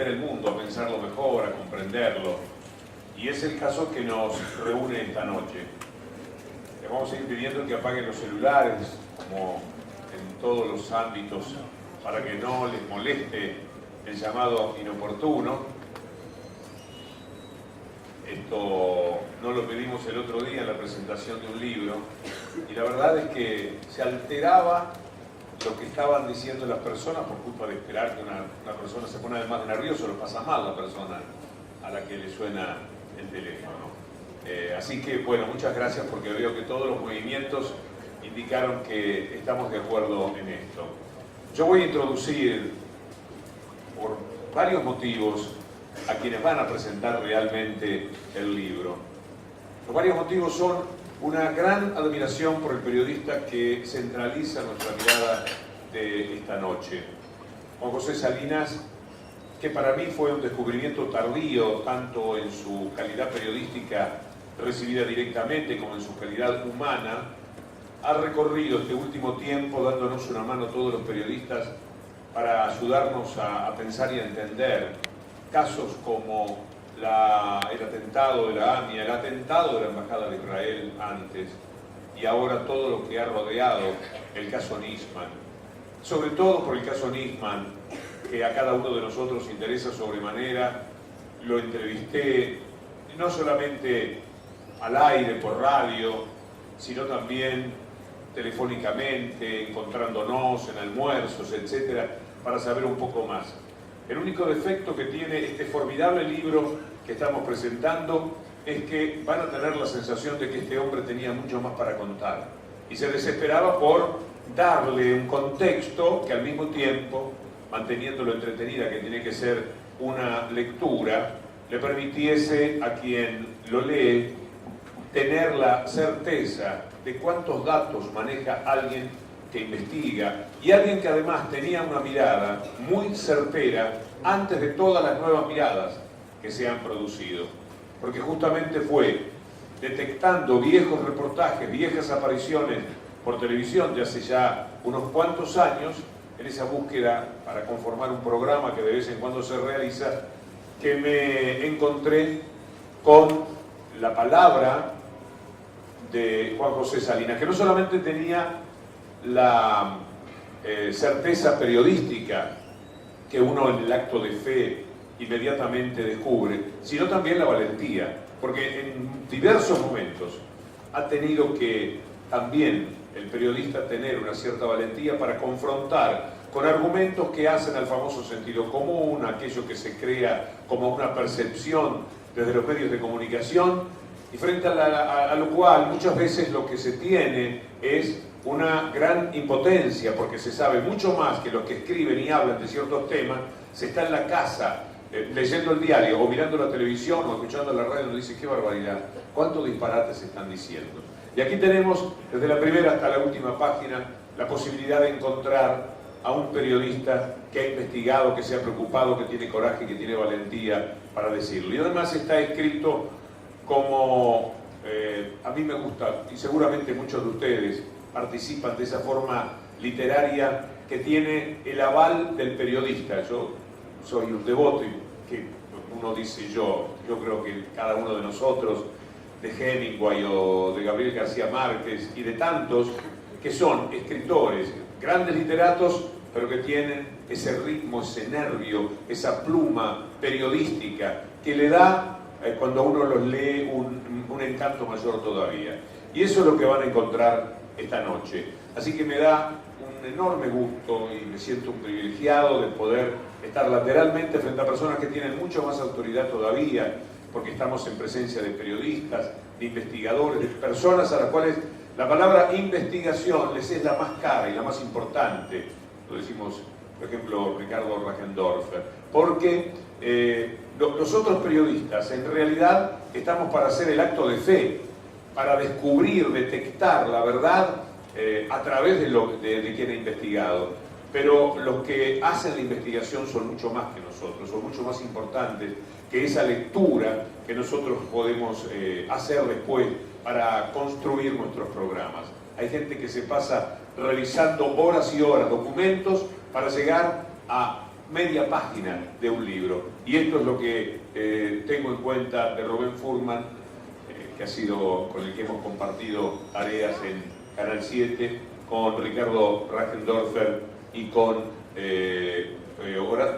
entender el mundo, a pensarlo mejor, a comprenderlo. Y es el caso que nos reúne esta noche. Les vamos a ir pidiendo que apaguen los celulares, como en todos los ámbitos, para que no les moleste el llamado inoportuno. Esto no lo pedimos el otro día en la presentación de un libro, y la verdad es que se alteraba lo que estaban diciendo las personas por culpa de esperar que una persona se pone además de nervioso, lo pasa mal la persona a la que le suena el teléfono. Así que, bueno, muchas gracias, porque veo que todos los movimientos indicaron que estamos de acuerdo en esto. Yo voy a introducir, por varios motivos, a quienes van a presentar realmente el libro. Los varios motivos son una gran admiración por el periodista que centraliza nuestra mirada de esta noche, Juan José Salinas, que para mí fue un descubrimiento tardío, tanto en su calidad periodística recibida directamente como en su calidad humana. Ha recorrido este último tiempo dándonos una mano a todos los periodistas para ayudarnos a pensar y a entender casos como el atentado de la AMIA, el atentado de la Embajada de Israel antes, y ahora todo lo que ha rodeado el caso Nisman. Sobre todo por el caso Nisman, que a cada uno de nosotros interesa sobremanera. Lo entrevisté no solamente al aire, por radio, sino también telefónicamente, encontrándonos en almuerzos, etcétera, para saber un poco más. El único defecto que tiene este formidable libro que estamos presentando es que van a tener la sensación de que este hombre tenía mucho más para contar y se desesperaba por darle un contexto que, al mismo tiempo, manteniéndolo entretenida, que tiene que ser una lectura, le permitiese a quien lo lee tener la certeza de cuántos datos maneja alguien que investiga, y alguien que además tenía una mirada muy certera antes de todas las nuevas miradas que se han producido, porque justamente fue detectando viejos reportajes, viejas apariciones por televisión de hace ya unos cuantos años, en esa búsqueda para conformar un programa que de vez en cuando se realiza, que me encontré con la palabra de Juan José Salinas, que no solamente tenía la certeza periodística que uno en el acto de fe inmediatamente descubre, sino también la valentía, porque en diversos momentos ha tenido que también el periodista tener una cierta valentía para confrontar con argumentos que hacen al famoso sentido común, aquello que se crea como una percepción desde los medios de comunicación, y frente a lo cual muchas veces lo que se tiene es una gran impotencia, porque se sabe mucho más que los que escriben y hablan de ciertos temas. Se está en la casa leyendo el diario o mirando la televisión o escuchando la radio, y uno dice: qué barbaridad, cuántos disparates se están diciendo. Y aquí tenemos, desde la primera hasta la última página, la posibilidad de encontrar a un periodista que ha investigado, que se ha preocupado, que tiene coraje, que tiene valentía para decirlo. Y además está escrito como a mí me gusta, y seguramente muchos de ustedes participan de esa forma literaria que tiene el aval del periodista. Yo soy un devoto, y que uno dice yo creo que cada uno de nosotros, de Hemingway o de Gabriel García Márquez y de tantos que son escritores, grandes literatos, pero que tienen ese ritmo, ese nervio, esa pluma periodística que le da, cuando uno los lee, un encanto mayor todavía. Y eso es lo que van a encontrar esta noche. Así que me da un enorme gusto y me siento un privilegiado de poder estar lateralmente frente a personas que tienen mucho más autoridad todavía, porque estamos en presencia de periodistas, de investigadores, de personas a las cuales la palabra investigación les es la más cara y la más importante. Lo decimos, por ejemplo, Ricardo Rajendorfer, porque los otros periodistas en realidad estamos para hacer el acto de fe, para descubrir, detectar la verdad a través de quien ha investigado. Pero los que hacen la investigación son mucho más que nosotros, son mucho más importantes que esa lectura que nosotros podemos hacer después para construir nuestros programas. Hay gente que se pasa revisando horas y horas documentos para llegar a media página de un libro. Y esto es lo que tengo en cuenta de Rubén Furman, que ha sido con el que hemos compartido tareas en Canal 7, con Ricardo Rajendorfer y con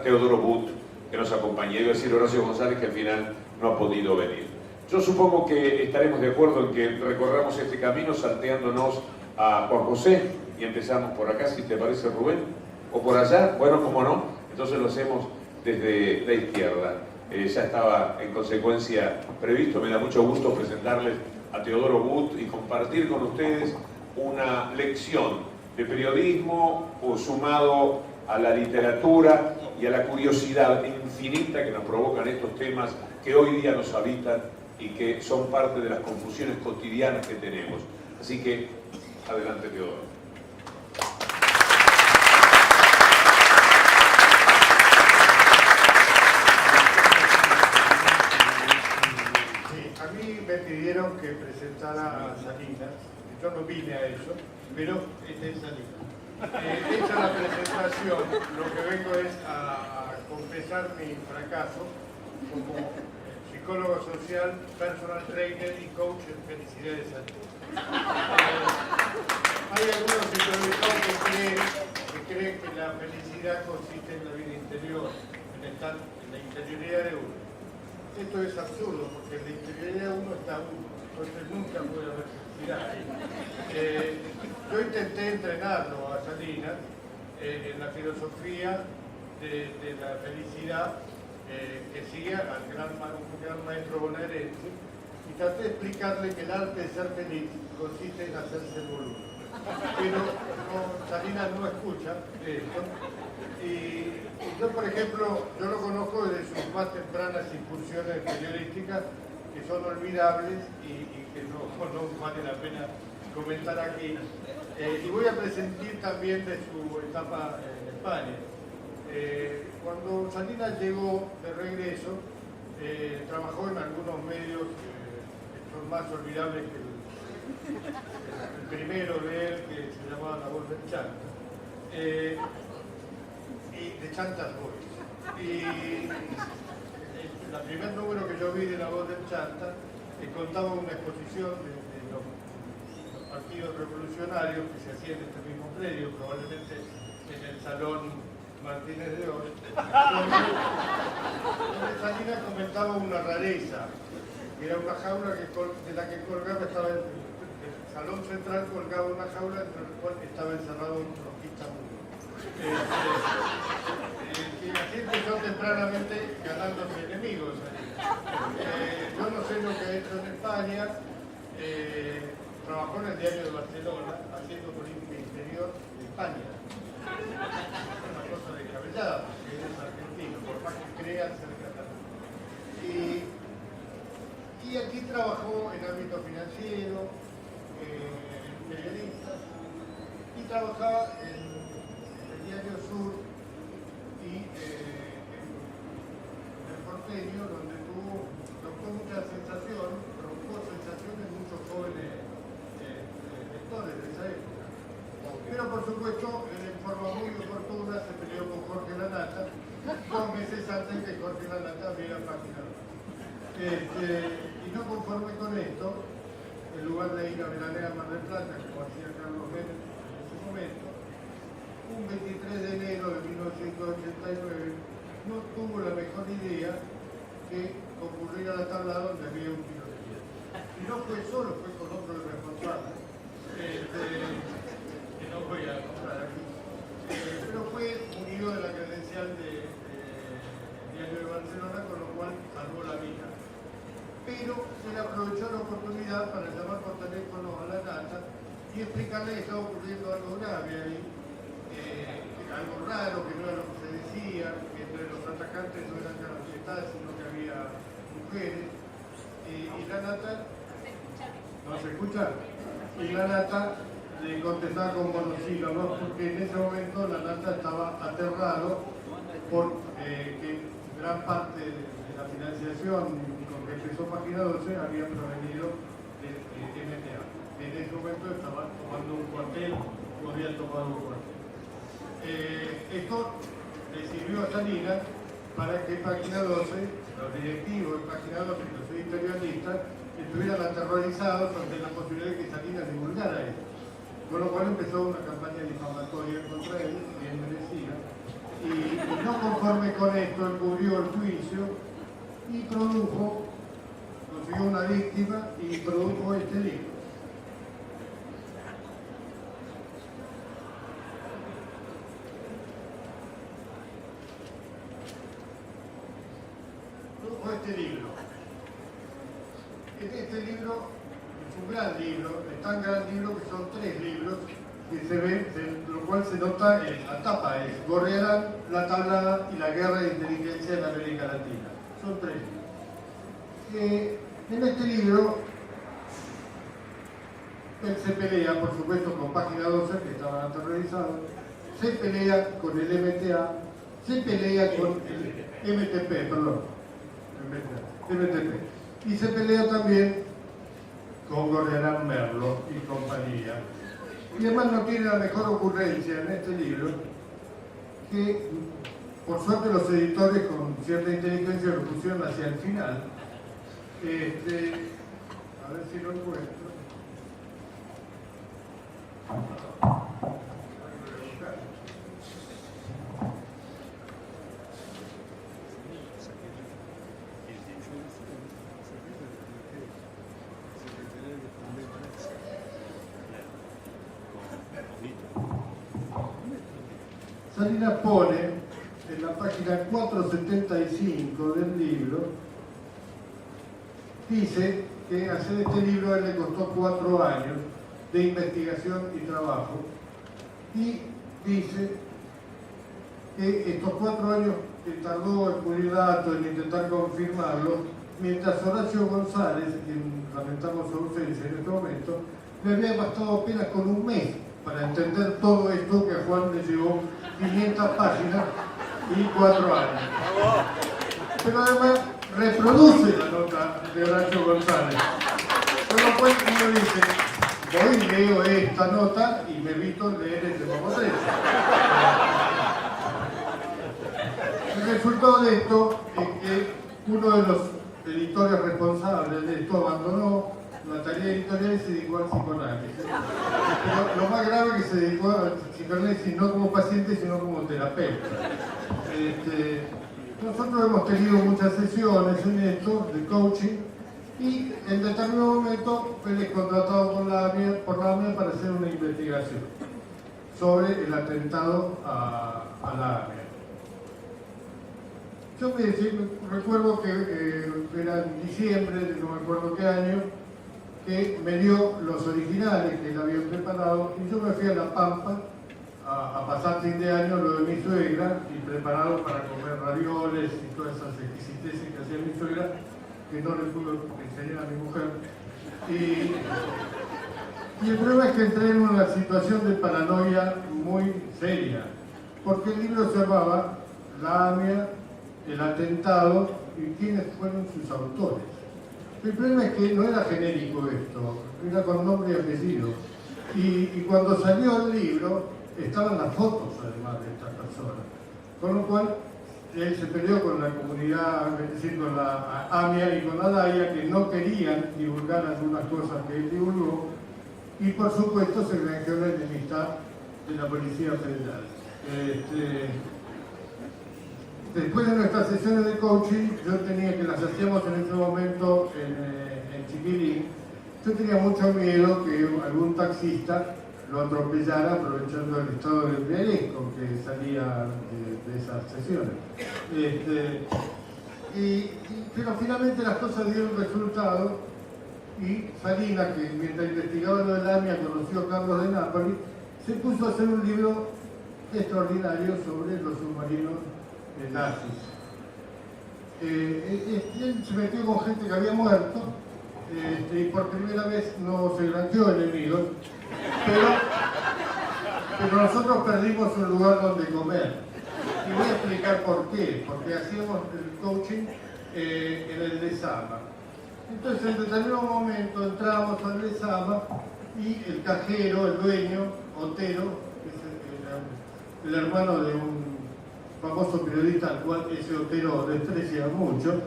Teodoro Butt, que nos acompaña. Iba a decir Horacio González, que al final no ha podido venir. Yo supongo que estaremos de acuerdo en que recorramos este camino salteándonos a Juan José y empezamos por acá, si te parece, Rubén, o por allá. Bueno, como no, entonces lo hacemos desde la izquierda. Ya estaba en consecuencia previsto. Me da mucho gusto presentarles a Teodoro Butt y compartir con ustedes una lección de periodismo sumado a la literatura y a la curiosidad infinita que nos provocan estos temas que hoy día nos habitan y que son parte de las confusiones cotidianas que tenemos. Así que, adelante, Teodoro. A mí me pidieron que presentara a Salinas, yo no vine a eso, pero este es Salinas. Hecha la presentación, lo que vengo es a confesar mi fracaso como psicólogo social, personal trainer y coach en felicidad de salud. Hay algunos psicólogos que creen que la felicidad consiste en la vida interior, en estar en la interioridad de uno. Esto es absurdo, porque en la interioridad de uno está uno, entonces nunca puede haber felicidad ahí. Yo intenté entrenarlo a Salinas en la filosofía de la felicidad que sigue al gran maestro bonaerense, y traté de explicarle que el arte de ser feliz consiste en hacerse boludo. Pero Salinas no escucha esto. Y yo, por ejemplo, yo lo conozco desde sus más tempranas incursiones periodísticas, que son olvidables y que no vale la pena comentar aquí. Y voy a presentar también de su etapa en España. Cuando Salinas llegó de regreso, trabajó en algunos medios que son más olvidables que el primero de él, que se llamaba La Voz del Chanta, y de Chantas Boys. Y el primer número que yo vi de La Voz del Chanta contaba una exposición de los partidos revolucionarios que se hacían en este mismo predio, probablemente en el Salón Martínez de Oz, donde Salinas comentaba una rareza, que era una jaula de la que colgaba, estaba el salón central colgaba una jaula entre la cual estaba encerrado un rojista mudo. Que así empezó tempranamente ganándose enemigos. Yo no sé lo que ha hecho en España, trabajó en el Diario de Barcelona haciendo política interior de España. Una cosa descabellada, porque él es argentino, por más que crea ser catalán. Y aquí trabajó en ámbito financiero, periodista, y trabajaba en el Diario Sur y en el Porteño, donde provocó mucha sensación, provocó sensaciones en muchos jóvenes lectores de esa época. Pero por supuesto, en forma muy oportuna se peleó con Jorge Lanata, 2 meses antes que Jorge Lanata abriera Página 2. Y no conforme con esto, en lugar de ir a veranear a Mar del Plata, como hacía Carlos Vélez en ese momento, un 23 de enero de 1989 no tuvo la mejor idea que concurrir a la tabla donde había un tiroteo. Y no fue solo, fue con otro responsable, que no voy a nombrar aquí, pero fue unido de la credencial de Diario de Barcelona, con lo cual salvó la vida. Pero se le aprovechó la oportunidad para llamar por teléfono a la Nata y explicarle que estaba ocurriendo algo grave ahí, algo raro, que no era lo que se decía, que entre los atacantes no eran capacitadas, sino que había mujeres. Y la Nata, ¿no se escucha? Y la Nata le contestaba con monosílabos, porque en ese momento la Nata estaba aterrado por que gran parte de la financiación con que empezó Página 12 había provenido de MTA. En ese momento estaba tomando un cuartel o había tomado un cuartel. Esto le sirvió a Salinas para que Página 12, los directivos de Página 12, los editorialistas, estuvieran aterrorizados ante la posibilidad de que Salinas divulgara eso. Con lo cual empezó una campaña difamatoria contra él, bien merecida, y no conforme con esto, él cubrió el juicio y consiguió una víctima y produjo este libro. Este libro. Este libro es un gran libro, es tan gran libro que son 3 libros que se ven, lo cual se nota en la tapa, es Gorriarán, La Tablada y la Guerra de Inteligencia en América Latina. Son 3 libros. En este libro él se pelea, por supuesto, con Página 12, que estaban aterrorizados, se pelea con el MTA, se pelea con el MTP, perdón. MTP. Y se pelea también con Gorriarán Merlo y compañía. Y además no tiene la mejor ocurrencia en este libro, que por suerte los editores con cierta inteligencia lo pusieron hacia el final. A ver si lo encuentro. Salinas pone en la página 475 del libro, dice que hacer este libro a él le costó 4 años de investigación y trabajo, y dice que estos 4 años que tardó en pulir datos, en intentar confirmarlo, mientras Horacio González, quien lamentamos su ausencia en este momento, le había bastado apenas con 1 mes para entender todo esto que a Juan le llevó 500 páginas y 4 años. Pero además reproduce la nota de Horacio González. Con lo cual uno dice, voy, leo esta nota y me evito leer este papoteo. El resultado de esto es que uno de los editores responsables de esto abandonó la tarea editorial y se dedicó al psicoanálisis. Pero lo más grave es que se dedicó al psicoanálisis no como paciente, sino como terapeuta. Nosotros hemos tenido muchas sesiones en esto, de coaching, y en determinado momento fue contratado por la AMIA para hacer una investigación sobre el atentado a la AMIA. Yo me recuerdo que era en diciembre, no me acuerdo qué año, que me dio los originales que él había preparado, y yo me fui a La Pampa a pasar fin de año lo de mi suegra, y preparado para comer ravioles y todas esas exquisiteces que hacía mi suegra, que no le pude enseñar a mi mujer. Y el problema es que entré en una situación de paranoia muy seria, porque el libro se llamaba La AMIA, el atentado y quiénes fueron sus autores. El problema es que no era genérico esto, era con nombre y apellido. Y cuando salió el libro, estaban las fotos además de estas personas. Con lo cual, él se peleó con la comunidad, es decir, con la AMIA y con la DAIA, que no querían divulgar algunas cosas que él divulgó, y por supuesto se granjeó la enemistad de la Policía Federal. Después de nuestras sesiones de coaching, yo tenía que las hacíamos en ese momento en Chiquilín, yo tenía mucho miedo que algún taxista lo atropellara aprovechando el estado de embriaguez con que salía de esas sesiones. Pero finalmente las cosas dieron resultado y Salinas, que mientras investigaba lo de la AMIA conoció a Carlos de Nápoli, se puso a hacer un libro extraordinario sobre los submarinos nazis. Él se metió con gente que había muerto y por primera vez no se granjeó enemigos, pero nosotros perdimos un lugar donde comer. Y voy a explicar por qué, porque hacíamos el coaching en el Lezama. Entonces en determinado momento entramos al Lezama y el cajero, el dueño, Otero, que es el hermano de un famoso periodista al cual ese Otero desprecia mucho,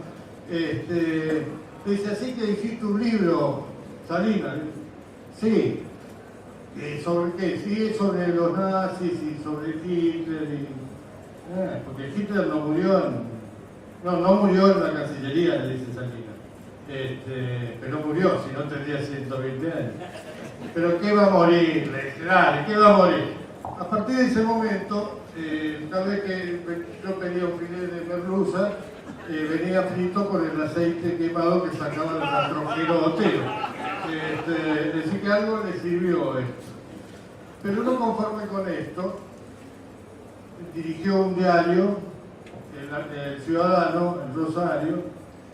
dice, así que hiciste un libro, Salinas. Sí. ¿Sobre qué? Sí, sobre los nazis y sobre Hitler. Porque Hitler no murió en la Cancillería, le dice Salinas. Pero murió, si no tendría 120 años. ¿Pero qué va a morir? Dale, ¿qué va a morir? A partir de ese momento, cada vez que yo pedía un filete de merluza, venía frito por el aceite quemado que sacaba el rastrojero Otero. Decir que algo le sirvió esto. Pero no conforme con esto, dirigió un diario, el Ciudadano, en Rosario,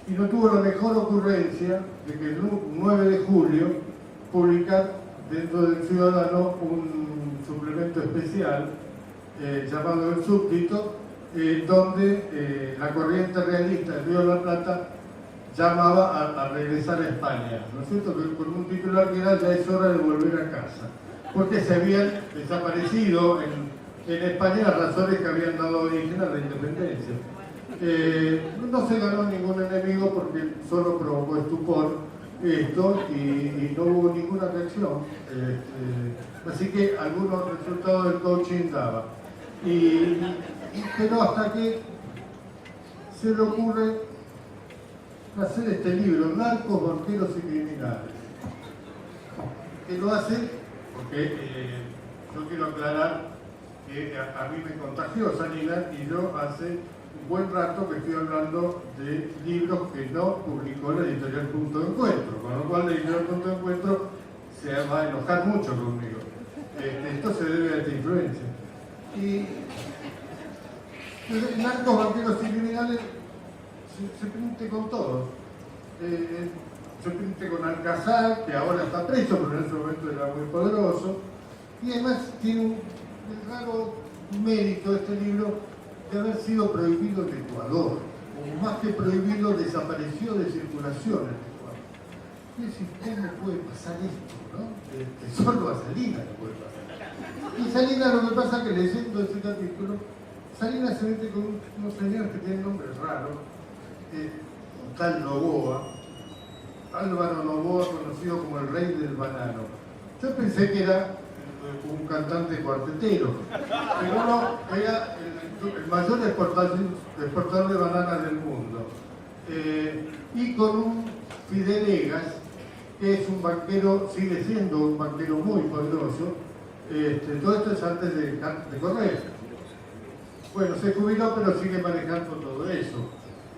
y no tuvo la mejor ocurrencia de que el 9 de julio publicar dentro del Ciudadano un suplemento especial llamado El Súbdito, donde la corriente realista del Río de la Plata llamaba a regresar a España, ¿no es cierto? Con un titular que era "Ya es hora de volver a casa", porque se habían desaparecido en España las razones que habían dado origen a la independencia. No se ganó ningún enemigo porque solo provocó estupor esto y no hubo ninguna reacción. Así que algunos resultados del coaching daba. Pero hasta que se le ocurre hacer este libro, Narcos, Banqueros y Criminales, que lo hace porque yo quiero aclarar que a mí me contagió Salinas y yo hace un buen rato que estoy hablando de libros que no publicó la editorial Punto de Encuentro, con lo cual la editorial Punto de Encuentro se va a enojar mucho conmigo. Esto se debe a esta influencia. Y Narcos, Banqueros y Criminales se printe con todo. Se printe con Alcázar, que ahora está preso, pero en ese momento era muy poderoso. Y además tiene un raro mérito este libro de haber sido prohibido en Ecuador. O más que prohibido, desapareció de circulación en Ecuador. Y decir, ¿cómo puede pasar esto? ¿No? Solo a Salinas le puede pasar. Y Salinas, lo que pasa es que leyendo ese capítulo, Salinas se mete con unos señores que tienen nombres raros, un tal Novoa, Álvaro Novoa, conocido como el rey del banano. Yo pensé que era un cantante cuartetero, pero no, era el mayor exportador de bananas del mundo. Y con un Fidelegas, que es un banquero, sigue siendo un banquero muy poderoso. Todo esto es antes de correr. Bueno, se jubiló, pero sigue manejando todo eso.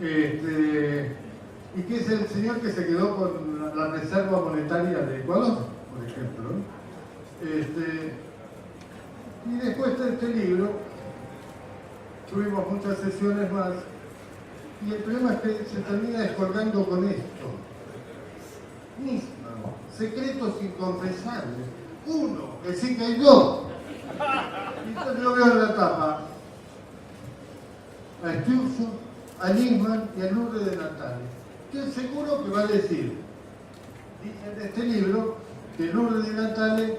Y que es el señor que se quedó con la Reserva Monetaria de Ecuador, por ejemplo, ¿no? Y después de este libro, tuvimos muchas sesiones más, y el problema es que se termina descolgando con esto. Mismo, secretos inconfesables. Uno, decir que hay dos. Y entonces yo veo en la tapa a Sturzo, a Nisman y a Lourdes de Natale. Estoy seguro que va a decir, dice en este libro, que Lourdes de Natale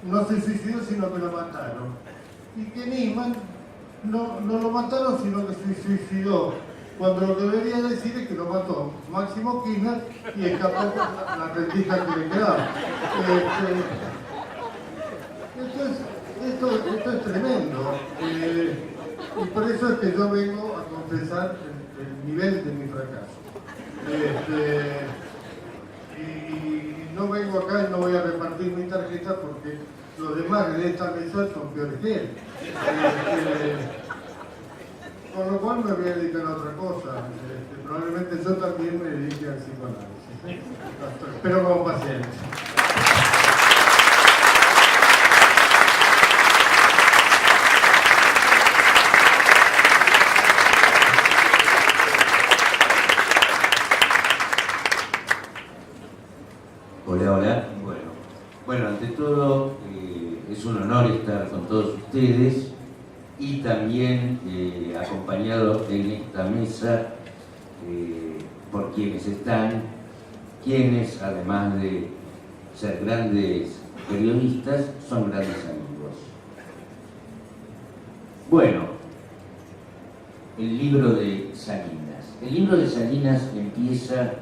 no se suicidó, sino que lo mataron. Y que Nisman no lo mataron, sino que se suicidó. Cuando lo que debería decir es que lo mató Máximo Kirchner y escapó con la rendija que le quedaba. Esto es tremendo. Y por eso es que yo vengo a confesar el nivel de mi fracaso. Y no vengo acá y no voy a repartir mi tarjeta porque los demás de esta mesa son peores que él. Con lo cual me voy a dedicar a otra cosa. Probablemente yo también me dedique al psicoanálisis. Espero con paciencia. Hola. Bueno, ante todo es un honor estar con todos ustedes y también acompañado en esta mesa por quienes están, quienes además de ser grandes periodistas, son grandes amigos. Bueno, el libro de Salinas. El libro de Salinas empieza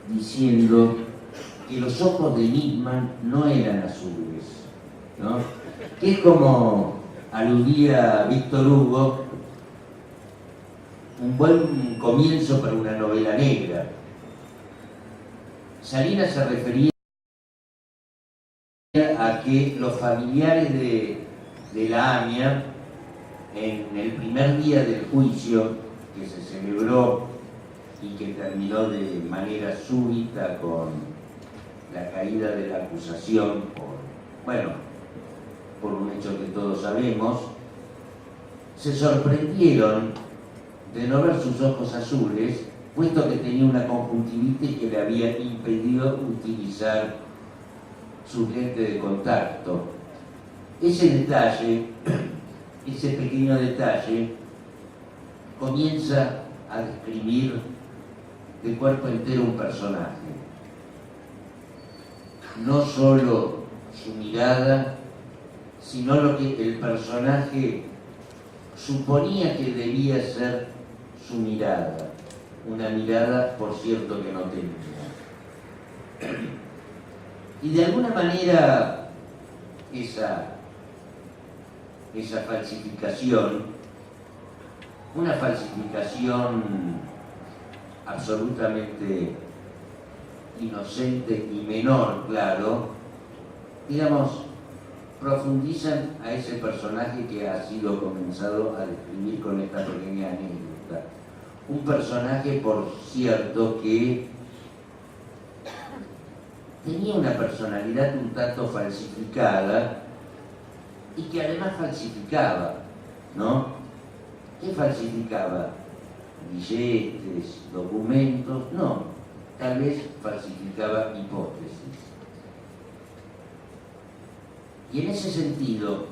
diciendo que los ojos de Nisman no eran azules, ¿no? Que es como aludía Víctor Hugo, un buen comienzo para una novela negra. Salinas se refería a que los familiares de la AMIA, en el primer día del juicio que se celebró y que terminó de manera súbita con la caída de la acusación por un hecho que todos sabemos, se sorprendieron de no ver sus ojos azules, puesto que tenía una conjuntivitis que le había impedido utilizar su lente de contacto. Ese detalle, ese pequeño detalle, comienza a describir de cuerpo entero un personaje. No solo su mirada, sino lo que el personaje suponía que debía ser su mirada. Una mirada, por cierto, que no tenía. Y de alguna manera esa falsificación, una falsificación absolutamente inocente y menor, claro, digamos, profundizan a ese personaje que ha sido comenzado a describir con esta pequeña anécdota. Un personaje, por cierto, que tenía una personalidad un tanto falsificada y que además falsificaba, ¿no? ¿Qué falsificaba? Billetes, documentos, no, tal vez falsificaba hipótesis. Y en ese sentido,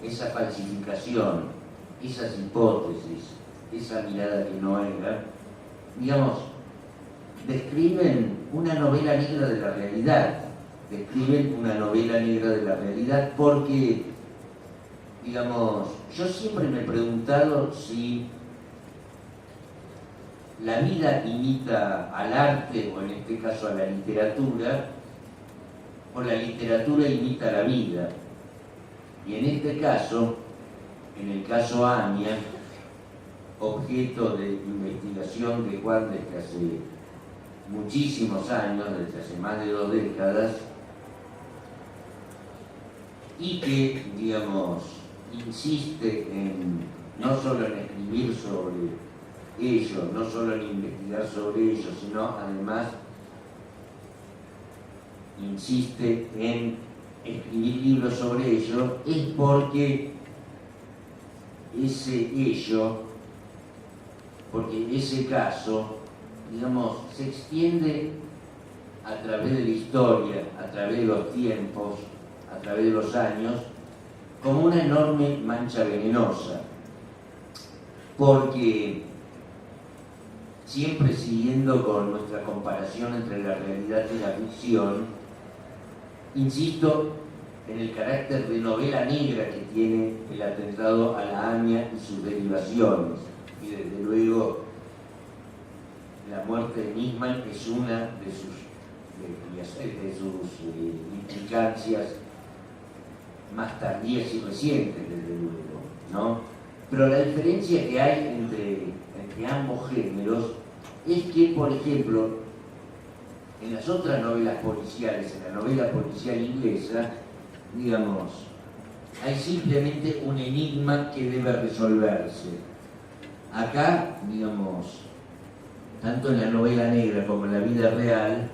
esa falsificación, esas hipótesis, esa mirada que no era, digamos, describen una novela negra de la realidad, porque, digamos, yo siempre me he preguntado si la vida imita al arte, o en este caso a la literatura, o la literatura imita a la vida. Y en este caso, en el caso AMIA, objeto de investigación de Juan desde hace muchísimos años, desde hace más de 2 décadas, y que, digamos, insiste no solo en escribir sobre ello, no solo en investigar sobre ello, sino además insiste en escribir libros sobre ello, es porque ese caso, digamos, se extiende a través de la historia, a través de los tiempos, a través de los años, como una enorme mancha venenosa, porque siempre siguiendo con nuestra comparación entre la realidad y la ficción, insisto en el carácter de novela negra que tiene el atentado a la AMIA y sus derivaciones, y desde luego la muerte de Nisman es una de sus implicancias más tardías y recientes, desde luego, ¿no? Pero la diferencia que hay entre ambos géneros es que, por ejemplo, en las otras novelas policiales, en la novela policial inglesa, digamos, hay simplemente un enigma que debe resolverse. Acá, digamos, tanto en la novela negra como en la vida real,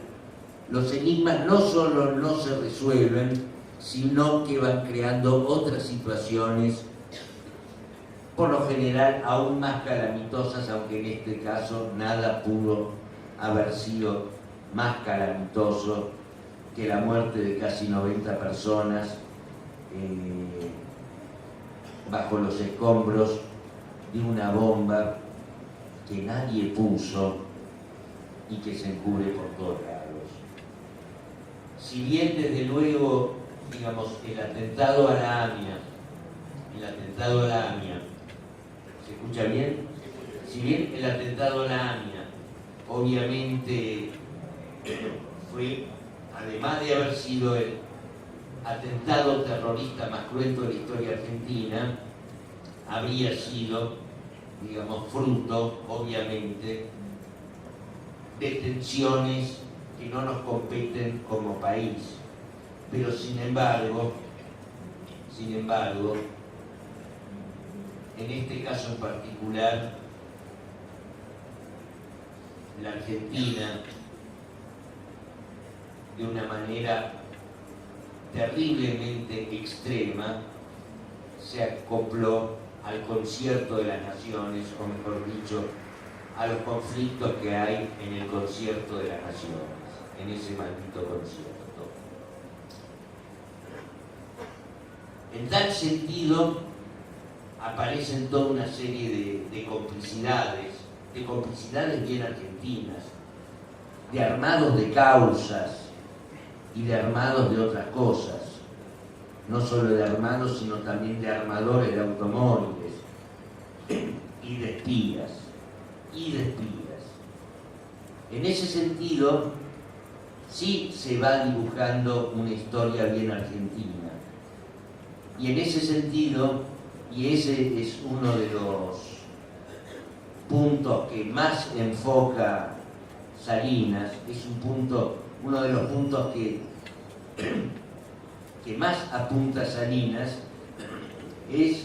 los enigmas no solo no se resuelven, sino que van creando otras situaciones, por lo general aún más calamitosas, aunque en este caso nada pudo haber sido más calamitoso que la muerte de casi 90 personas bajo los escombros de una bomba que nadie puso y que se encubre por todos lados. Si bien desde luego, digamos, el atentado a la AMIA ¿Se escucha bien? Si bien el atentado a la AMIA obviamente fue, además de haber sido el atentado terrorista más cruento de la historia argentina, habría sido, digamos, fruto, obviamente, de tensiones que no nos competen como país. Pero sin embargo, en este caso en particular, la Argentina, de una manera terriblemente extrema, se acopló al concierto de las naciones, o mejor dicho, a los conflictos que hay en el concierto de las naciones, en ese maldito concierto. En tal sentido, aparecen toda una serie de complicidades bien argentinas, de armados de causas y de armados de otras cosas, no solo de armados, sino también de armadores de automóviles y de espías. En ese sentido, sí se va dibujando una historia bien argentina. Y en ese sentido, y ese es uno de los puntos que más enfoca Salinas, es uno de los puntos que más apunta Salinas, es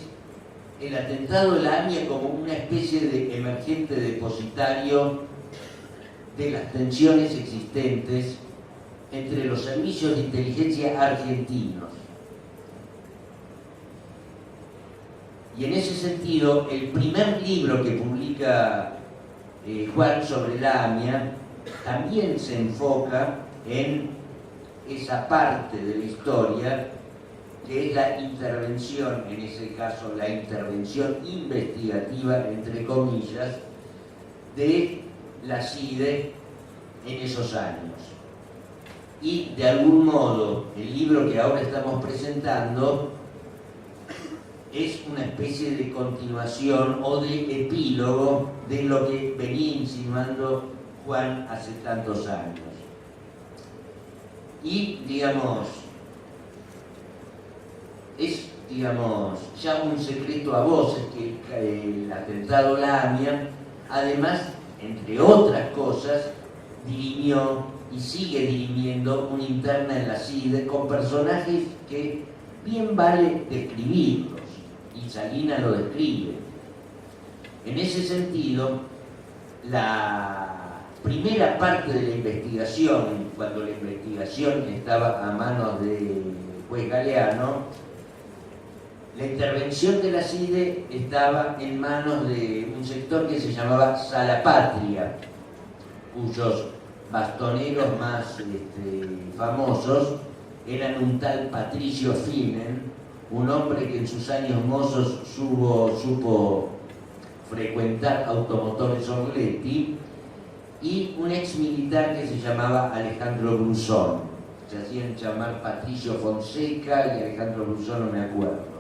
el atentado de la AMIA como una especie de emergente depositario de las tensiones existentes entre los servicios de inteligencia argentinos. Y en ese sentido, el primer libro que publica Juan sobre la AMIA también se enfoca en esa parte de la historia que es la intervención, en ese caso la intervención investigativa, entre comillas, de la CIDE en esos años. Y de algún modo, el libro que ahora estamos presentando es una especie de continuación o de epílogo de lo que venía insinuando Juan hace tantos años. Y, digamos, es, ya un secreto a voces que el atentado a la AMIA, además, entre otras cosas, dirimió y sigue dirimiendo una interna en la CIDE con personajes que bien vale describirlos, y Salinas lo describe. En ese sentido, la primera parte de la investigación, cuando la investigación estaba a manos del juez Galeano, la intervención de la CIDE estaba en manos de un sector que se llamaba Salapatria, cuyos bastoneros más famosos eran un tal Patricio Finen, un hombre que en sus años mozos supo frecuentar Automotores Orletti, y un ex militar que se llamaba Alejandro Brusón. Se hacían llamar Patricio Fonseca y Alejandro Brusón, no me acuerdo.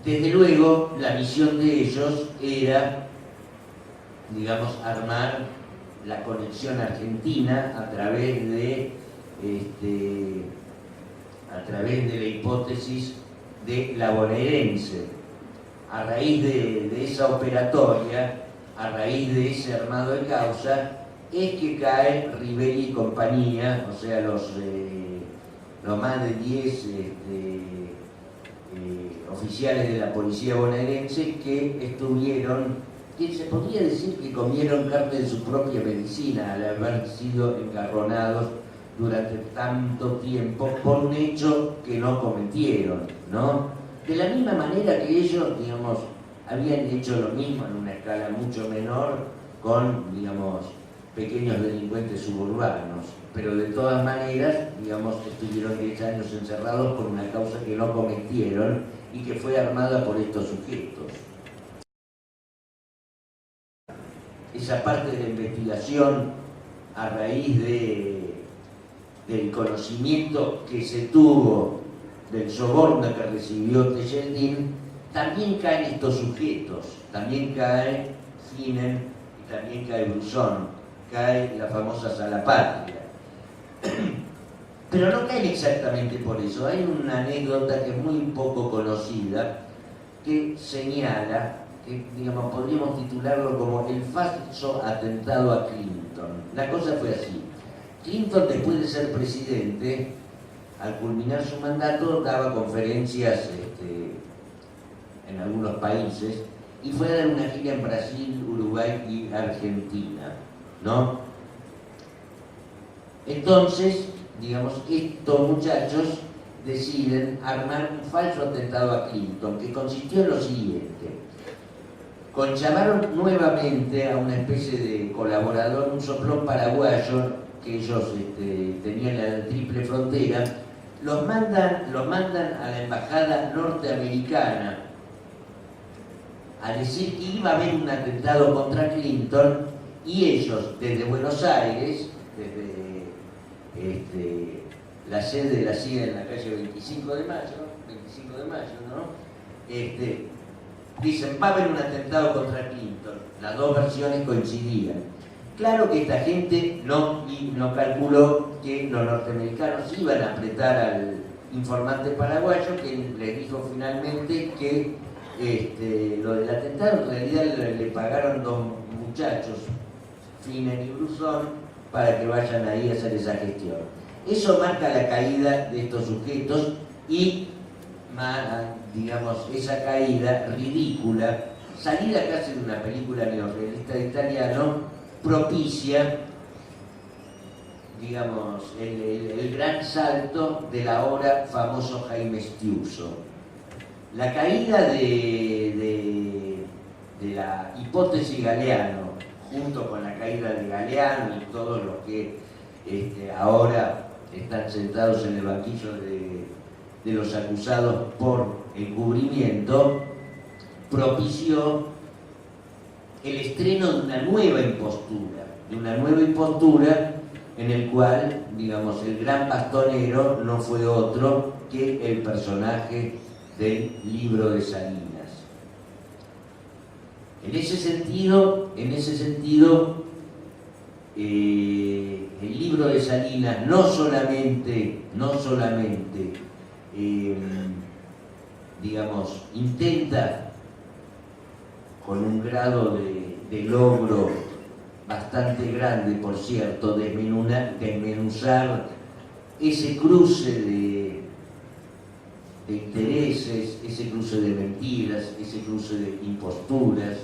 Desde luego, la misión de ellos era, digamos, armar la conexión argentina a través de la hipótesis de la bonaerense. A raíz de esa operatoria, a raíz de ese armado de causa, es que cae Rivelli y compañía, o sea, los más de 10 oficiales de la policía bonaerense que se podría decir que comieron carne de su propia medicina al haber sido encarronados durante tanto tiempo por un hecho que no cometieron, ¿no? De la misma manera que ellos, digamos, habían hecho lo mismo en una escala mucho menor con, digamos, pequeños delincuentes suburbanos, pero de todas maneras, digamos, estuvieron 10 años encerrados por una causa que no cometieron y que fue armada por estos sujetos. Esa parte de la investigación, a raíz del conocimiento que se tuvo del soborno que recibió Tejeldín, también caen estos sujetos, también cae Ginen y también cae Bruzón, cae la famosa Sala Patria. Pero no caen exactamente por eso. Hay una anécdota que es muy poco conocida que señala, que digamos, podríamos titularlo como el falso atentado a Clinton. La cosa fue así. Clinton, después de ser presidente, al culminar su mandato, daba conferencias en algunos países y fue a dar una gira en Brasil, Uruguay y Argentina, ¿no? Entonces, digamos, estos muchachos deciden armar un falso atentado a Clinton, que consistió en lo siguiente. Llamaron nuevamente a una especie de colaborador, un soplón paraguayo, que ellos tenían la triple frontera, los mandan a la embajada norteamericana a decir que iba a haber un atentado contra Clinton, y ellos, desde Buenos Aires, desde la sede de la CIA en la calle 25 de mayo, ¿no? Dicen, va a haber un atentado contra Clinton. Las dos versiones coincidían. Claro que esta gente no calculó que los norteamericanos iban a apretar al informante paraguayo, que les dijo finalmente que lo del atentado en realidad le pagaron dos muchachos, Ginen y Bruzón, para que vayan ahí a hacer esa gestión. Eso marca la caída de estos sujetos y, digamos, esa caída ridícula, salida casi de una película neorrealista de italiano, propicia, digamos, el gran salto del ahora famoso Jaime Stiuso. La caída de la hipótesis Galeano, junto con la caída de Galeano y todos los que ahora están sentados en el banquillo de los acusados por encubrimiento, propició el estreno de una nueva impostura en el cual, digamos, el gran bastonero no fue otro que el personaje del libro de Salinas. En ese sentido, el libro de Salinas no solamente digamos, intenta con un grado de logro bastante grande, por cierto, desmenuzar ese cruce de intereses, ese cruce de mentiras, ese cruce de imposturas,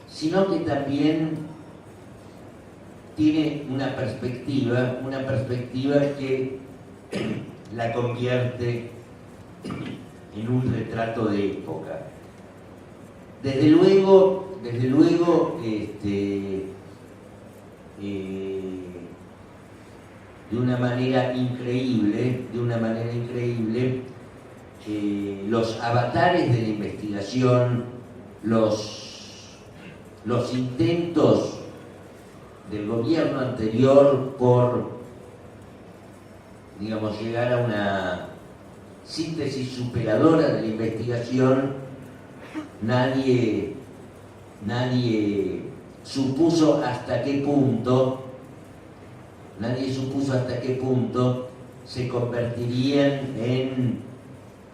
sino que también tiene una perspectiva que la convierte en un retrato de época. Desde luego, de una manera increíble, los avatares de la investigación, los intentos del gobierno anterior por, digamos, llegar a una síntesis superadora de la investigación, nadie supuso hasta qué punto se convertirían en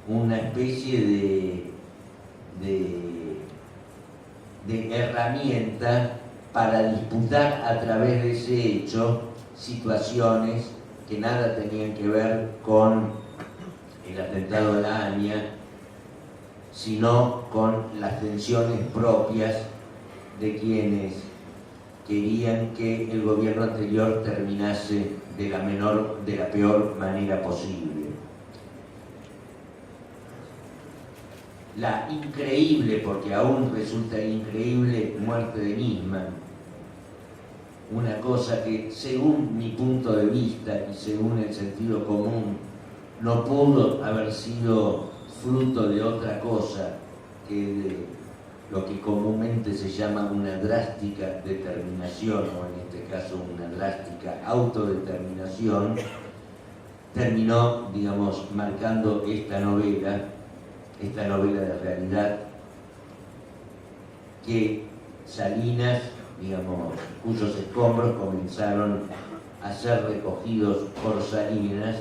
una especie de herramienta para disputar a través de ese hecho situaciones que nada tenían que ver con el atentado de la ANIA, sino con las tensiones propias de quienes querían que el gobierno anterior terminase de la peor manera posible. La increíble, porque aún resulta increíble, muerte de Nisman, una cosa que según mi punto de vista y según el sentido común no pudo haber sido fruto de otra cosa que de lo que comúnmente se llama una drástica determinación, o en este caso una drástica autodeterminación, terminó, digamos, marcando esta novela esta novela de realidad que Salinas, digamos, cuyos escombros comenzaron a ser recogidos por Salinas,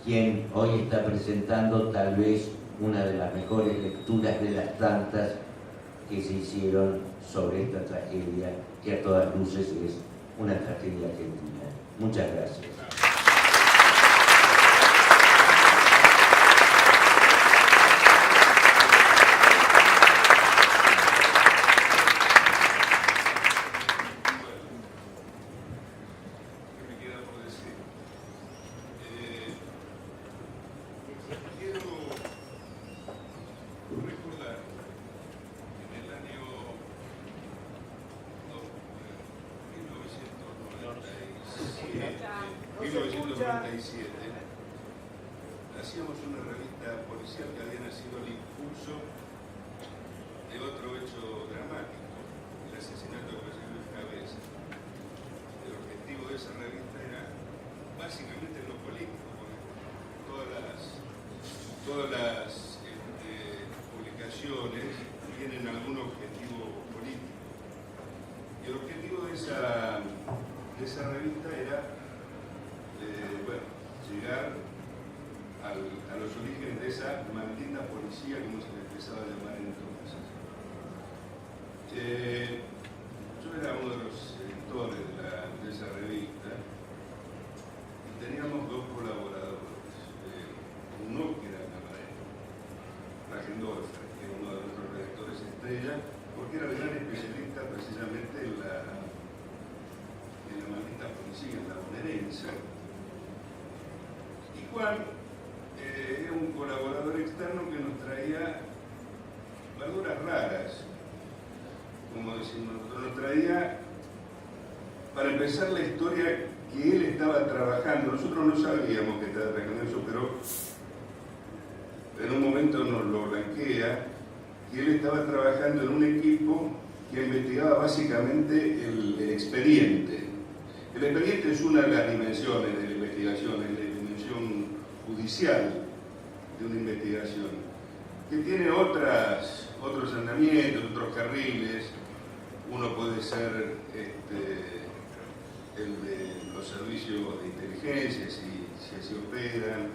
quien hoy está presentando tal vez una de las mejores lecturas de las tantas que se hicieron sobre esta tragedia, que a todas luces es una tragedia argentina. Muchas gracias. Hacíamos una revista policial que había nacido al impulso de otro hecho dramático, el asesinato de José Luis Cabeza. El objetivo de esa revista era básicamente lo político, porque todas las publicaciones tienen algún objetivo político. Y el objetivo de esa revista era llegar a los orígenes de esa maldita policía, como se le empezaba a llamar entonces. Yo era uno de los editores de esa revista y teníamos dos colaboradores. Uno que era camarero, Rajendorfer, que era uno de nuestros redactores estrella, porque era el gran especialista precisamente en la maldita policía, en la bonaerense. Y Juan era un colaborador externo que nos traía verduras raras, como decimos nosotros, nos traía, para empezar, la historia que él estaba trabajando. Nosotros no sabíamos que estaba trabajando eso, pero en un momento nos lo blanquea, que él estaba trabajando en un equipo que investigaba básicamente el expediente. El expediente es una de las dimensiones de la investigación, es la dimensión judicial de una investigación, que tiene otros andamientos, otros carriles. Uno puede ser el de los servicios de inteligencia, si así operan,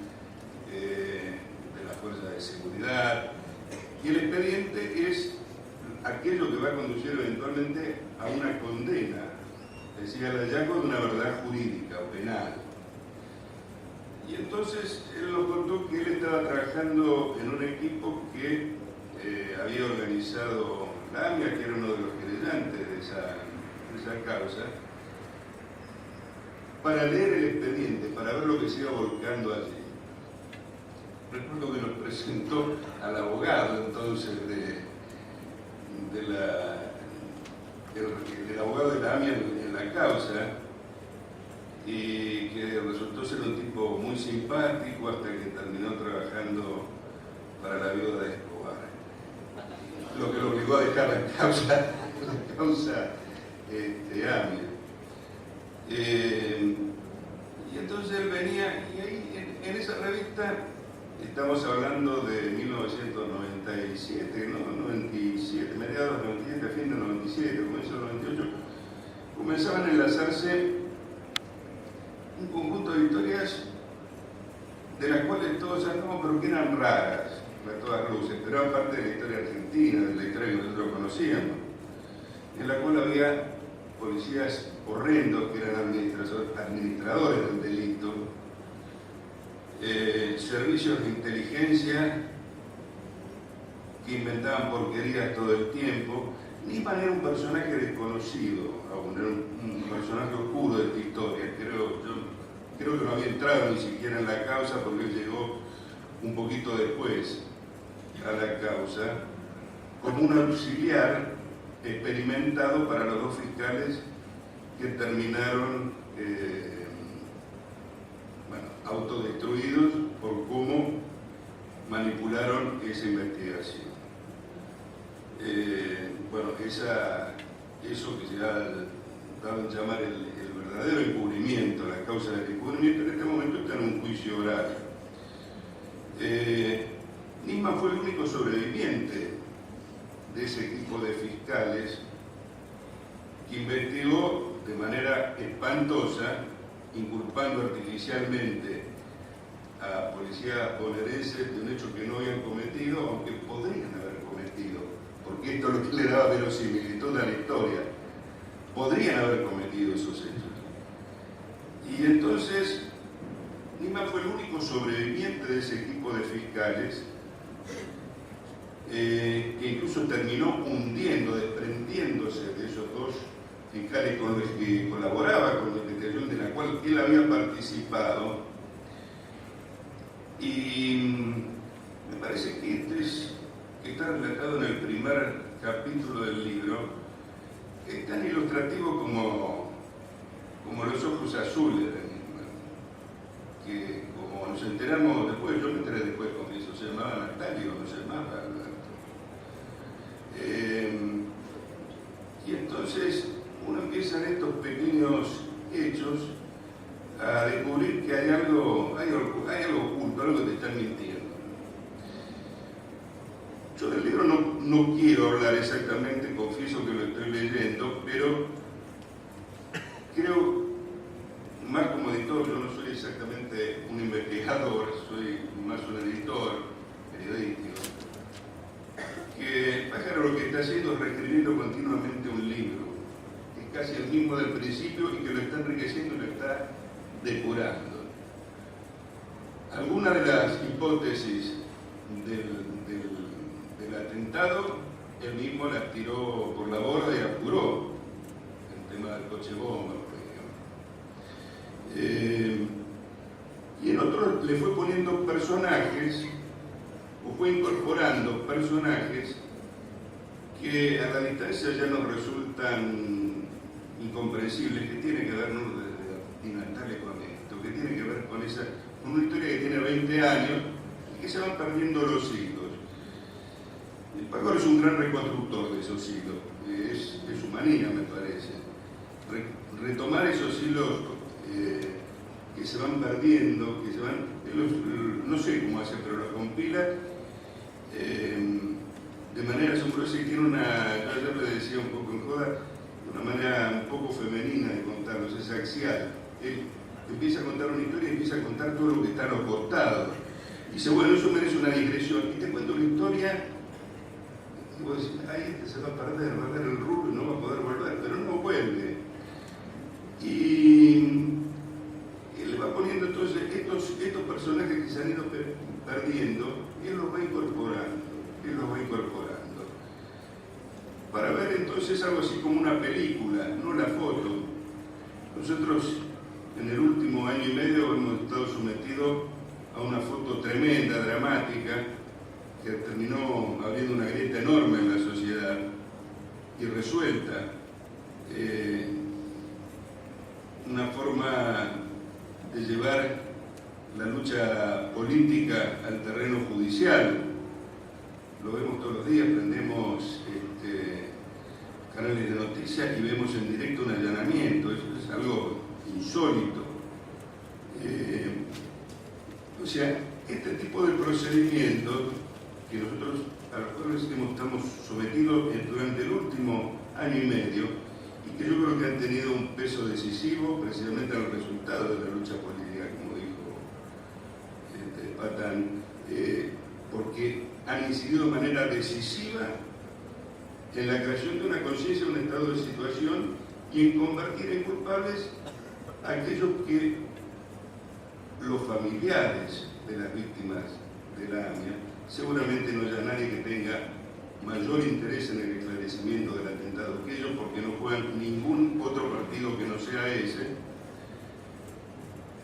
de las fuerzas de seguridad, y el expediente es aquello que va a conducir eventualmente a una condena, es decir, al hallazgo de una verdad jurídica o penal. Y entonces él nos contó que él estaba trabajando en un equipo que había organizado la AMIA, que era uno de los querellantes de esa causa, para leer el expediente, para ver lo que se iba volcando allí. Recuerdo que nos presentó al abogado entonces del abogado de la AMIA en la causa, y que resultó ser un tipo muy simpático hasta que terminó trabajando para la viuda de Escobar, lo que lo obligó a dejar la causa AMIA. Y entonces él venía, y ahí en esa revista, estamos hablando de 1997, ¿no? 97, mediados del 97, fin del 97, comienzo del 98, comenzaban a enlazarse un conjunto de historias de las cuales todos sabemos, pero que eran raras, a todas luces, pero eran parte de la historia argentina, de la historia que nosotros conocíamos, en la cual había policías horrendos que eran administradores del delito, servicios de inteligencia que inventaban porquerías todo el tiempo. Nisman era un personaje desconocido aún, era un personaje oscuro de esta historia. Creo que no había entrado ni siquiera en la causa, porque él llegó un poquito después a la causa, como un auxiliar experimentado para los dos fiscales que terminaron autodestruidos por cómo manipularon esa investigación. Eso que se ha dado en llamar el verdadero encubrimiento, la causa del encubrimiento, en este momento está en un juicio oral. Nisman fue el único sobreviviente de ese equipo de fiscales que investigó de manera espantosa, inculpando artificialmente a policías bonaerenses de un hecho que no habían cometido, aunque podrían haber cometido, porque esto es lo que le daba verosimilitud a la historia. Podrían haber cometido esos hechos. Y entonces, Nisman fue el único sobreviviente de ese equipo de fiscales, que incluso terminó hundiendo, desprendiéndose de esos dos fiscales con los que colaboraba con la investigación de la cual él había participado. Y me parece que que está relatado en el primer capítulo del libro, es tan ilustrativo como los ojos azules de Nisman, que como nos enteramos después, yo me enteré después con eso, se llamaba Natalio, no se llamaba Alberto. Y entonces uno empieza en estos pequeños hechos a descubrir que hay algo oculto, algo que te están mintiendo. Yo del libro no quiero hablar exactamente, confieso que lo estoy leyendo, pero creo, más como editor, yo no soy exactamente un investigador, soy más un editor periodístico, que Pájaro lo que está haciendo es reescribiendo continuamente un libro, que es casi el mismo del principio y que lo está enriqueciendo y lo está depurando. Algunas de las hipótesis del atentado, él mismo las tiró por la borda y apuró, el tema del coche bomba, por ejemplo. Y en otros le fue poniendo personajes, o fue incorporando personajes que a la distancia ya nos resultan incomprensibles, que tiene que ver no de Natalia con esto, que tiene que ver con una historia que tiene 20 años y que se van perdiendo los hilos. El Pájaro es un gran reconstructor de esos hilos, es su manía, me parece. Retomar esos hilos que se van perdiendo, que se van, no sé cómo hace, pero los compila de manera asombrosa y tiene yo ayer le decía un poco en joda, una manera un poco femenina de contarlos, es axial. Él empieza a contar una historia y empieza a contar todo lo que está a los costados. Y dice, bueno, eso merece una digresión. Y te cuento la historia, y vos decís, ay, se va a perder el rubro y no va a poder volver, pero no vuelve. Y le va poniendo entonces estos personajes que se han ido perdiendo, y él los va incorporando, para ver entonces algo así como una película, no la foto. Nosotros en el último año y medio hemos estado sometidos a una foto tremenda, dramática, que terminó abriendo una grieta enorme en la sociedad, irresuelta, una forma de llevar la lucha política al terreno judicial. Lo vemos todos los días, prendemos canales de noticias y vemos en directo un allanamiento, eso es algo insólito. O sea, este tipo de procedimientos que nosotros a los cuales estamos sometidos durante el último año y medio y que yo creo que han tenido un peso decisivo precisamente al resultado de la lucha política, como dijo Patán, porque han incidido de manera decisiva en la creación de una conciencia, un estado de situación y en convertir en culpables a aquellos que los familiares de las víctimas de la AMIA, seguramente no haya nadie que tenga mayor interés en el esclarecimiento del atentado que ellos, porque no juegan ningún otro partido que no sea ese,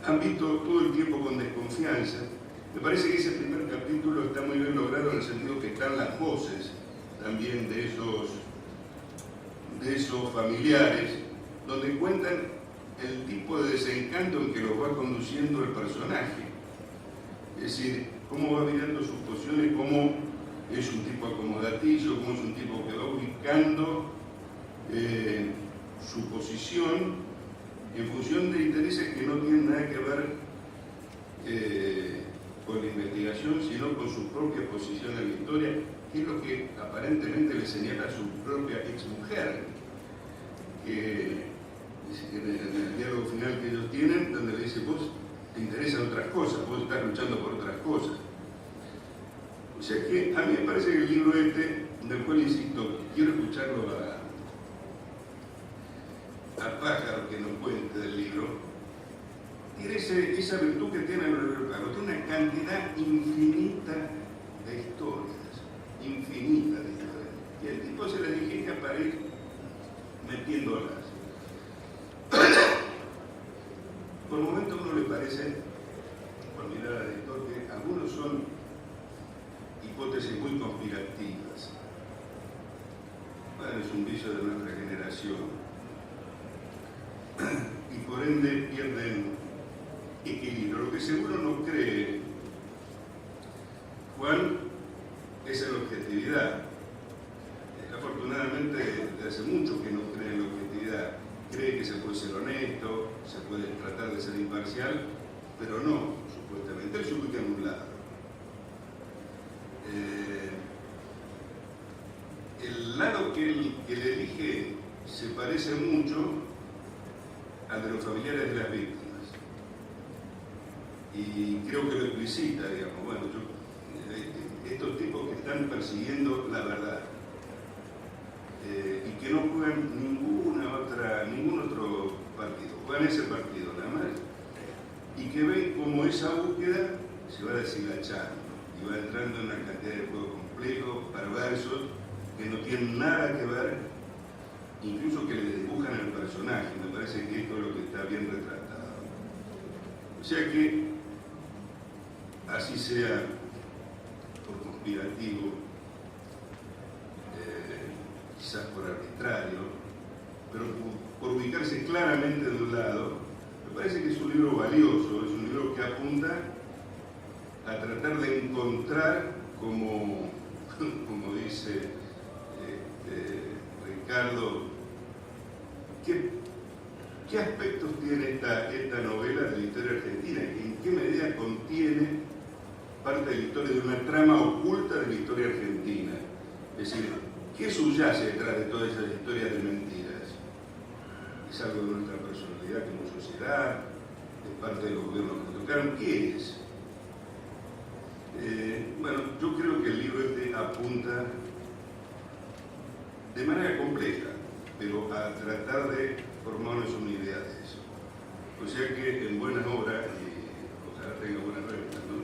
han visto todo el tiempo con desconfianza. Me parece que ese primer capítulo está muy bien logrado en el sentido que están las voces también de esos familiares, donde cuentan el tipo de desencanto en que los va conduciendo el personaje. Es decir, cómo va mirando sus posiciones, cómo es un tipo acomodaticio, cómo es un tipo que va ubicando su posición en función de intereses que no tienen nada que ver con la investigación, sino con su propia posición en la historia, que es lo que aparentemente le señala a su propia exmujer, que en el diálogo final que ellos tienen, donde le dice, vos te interesan otras cosas, vos estás luchando por otras cosas. O sea que a mí me parece que el libro este, del cual insisto, quiero escucharlo a Pájaro que nos cuente del libro, tiene esa virtud que tiene el libro Claro, tiene una cantidad infinita de historias, y el tipo se las ingenia para ir metiéndolas. Por momentos a uno le parece, por mirar al lector, que algunos son hipótesis muy conspirativas. Bueno, es un vicio de nuestra generación. Y por ende pierden equilibrio. Lo que seguro no cree Juan es en la objetividad. Afortunadamente, desde hace mucho que no cree en la objetividad. Cree que se puede ser honesto, se puede tratar de ser imparcial, pero no, supuestamente. Él se ubica en un lado. El lado que él elige se parece mucho al de los familiares de las víctimas. Y creo que lo explicita, digamos, bueno, estos tipos que están persiguiendo la verdad y que no juegan ningún otro partido, juegan ese partido nada más, y que ven como esa búsqueda se va deshilachando y va entrando en una cantidad de juegos complejos, perversos, que no tienen nada que ver, incluso que le dibujan al personaje. Me parece que esto es lo que está bien retratado. O sea que, así sea por conspirativo, quizás por arbitrario, pero por ubicarse claramente de un lado, me parece que es un libro valioso, es un libro que apunta a tratar de encontrar, como dice Ricardo, ¿qué aspectos tiene esta novela de la historia argentina? ¿En qué medida contiene parte de la historia, de una trama oculta de la historia argentina? Es decir, ¿qué subyace detrás de todas esas historias de mentiras? ¿Es algo de nuestra personalidad como sociedad? ¿Es parte de los gobiernos que nos tocaron? ¿Qué es? Bueno, yo creo que el libro este apunta de manera compleja, pero a tratar de formarnos una idea de eso. O sea que en buenas obras, y ojalá tenga buenas revistas, ¿no?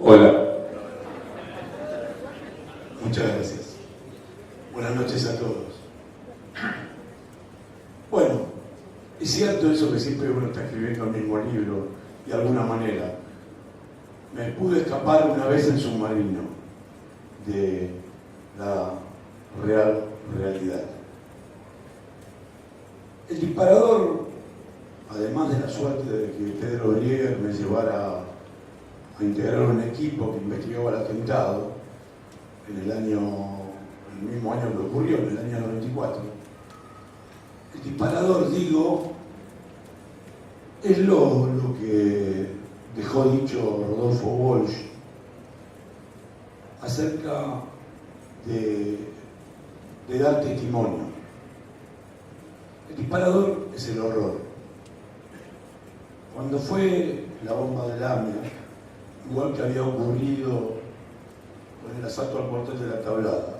Hola. Muchas gracias. Buenas noches a todos. Bueno, es cierto eso que siempre uno está escribiendo el mismo libro, de alguna manera. Me pude escapar una vez en submarino de la realidad. El disparador, además de la suerte de que Pedro Brieger me llevara a integrar un equipo que investigaba el atentado en el mismo año que ocurrió, en el año 94. El disparador, digo, es lo que dejó dicho Rodolfo Walsh acerca de dar testimonio. El disparador es el horror. Cuando fue la bomba de Lamia, igual que había ocurrido con el asalto al cuartel de la Tablada,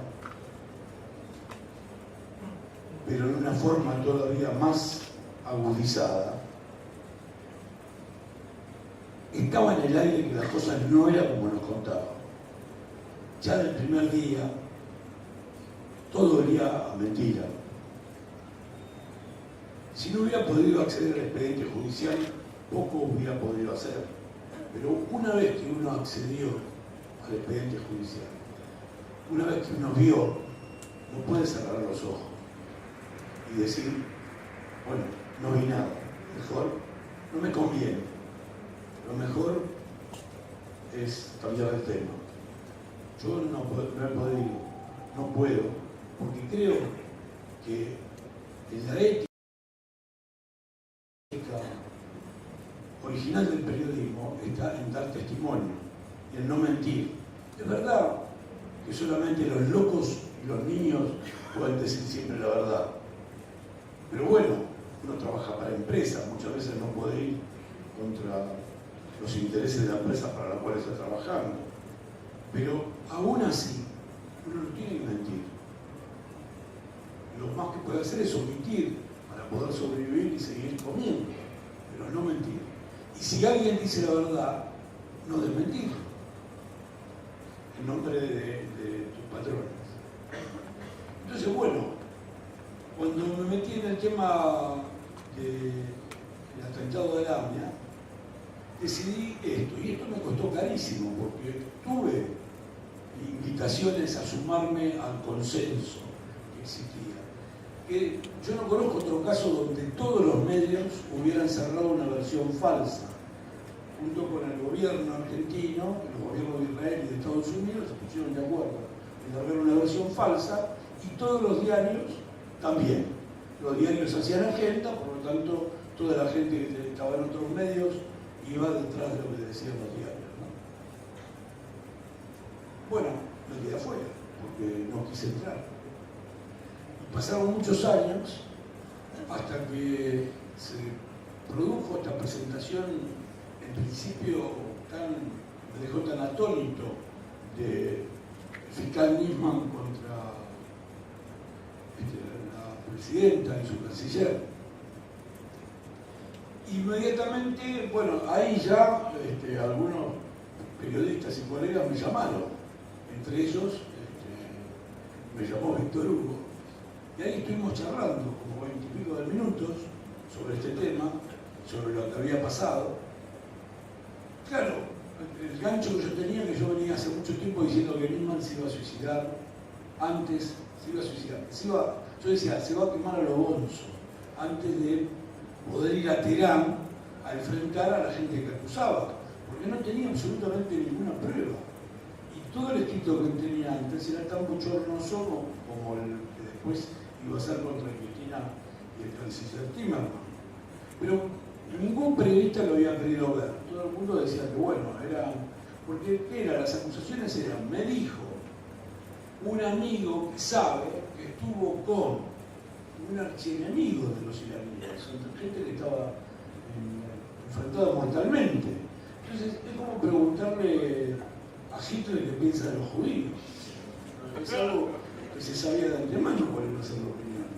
pero en una forma todavía más agudizada, estaba en el aire que las cosas no eran como nos contaban. Ya del primer día, todo olía a mentira. Si no hubiera podido acceder al expediente judicial, poco hubiera podido hacer. Pero una vez que uno accedió al expediente judicial, una vez que uno vio, no puede cerrar los ojos y decir, bueno, no vi nada, mejor no me conviene, lo mejor es cambiar el tema. Yo no he podido, no puedo, porque creo que en la ética original del periodismo está en dar testimonio y en no mentir. Es verdad que solamente los locos y los niños pueden decir siempre la verdad. Pero bueno, uno trabaja para empresas, muchas veces no puede ir contra los intereses de la empresa para la cual está trabajando. Pero aún así, uno no tiene que mentir. Lo más que puede hacer es omitir para poder sobrevivir y seguir comiendo, pero no mentir. Y si alguien dice la verdad, no desmentir en nombre de tus patrones. Entonces, bueno, cuando me metí en el tema del atentado de Alamnia, decidí esto, y esto me costó carísimo, porque tuve invitaciones a sumarme al consenso que existía. Que yo no conozco otro caso donde todos los medios hubieran cerrado una versión falsa. Junto con el gobierno argentino, los gobiernos de Israel y de Estados Unidos se pusieron de acuerdo en haber una versión falsa, y todos los diarios también. Los diarios hacían agenda, por lo tanto, toda la gente que estaba en otros medios iba detrás de lo que decían los diarios, ¿no? Bueno, me quedé afuera, porque no quise entrar. Y pasaron muchos años hasta que se produjo esta presentación, en principio me dejó tan atónito, de fiscal Nisman contra la presidenta y su canciller. Inmediatamente, bueno, ahí ya algunos periodistas y colegas me llamaron, entre ellos me llamó Víctor Hugo, y ahí estuvimos charlando como 20 y pico de minutos sobre este tema, sobre lo que había pasado. Claro, el gancho que yo tenía, que yo venía hace mucho tiempo diciendo que Nisman se iba a suicidar antes, se iba a suicidar, yo decía, se va a quemar a lo bonzo antes de poder ir a Teherán a enfrentar a la gente que acusaba, porque no tenía absolutamente ninguna prueba. Y todo el escrito que tenía antes era tan bochornoso como el que después iba a ser contra Cristina y el canciller Timmermans. Pero ningún periodista lo había querido ver. Todo el mundo decía que bueno, las acusaciones eran, me dijo un amigo que sabe que estuvo con un archienemigo de los iraníes, gente que estaba enfrentada mortalmente. Entonces es como preguntarle a Hitler qué piensa de los judíos. Es algo que se sabía de antemano cuál iba a ser la opinión.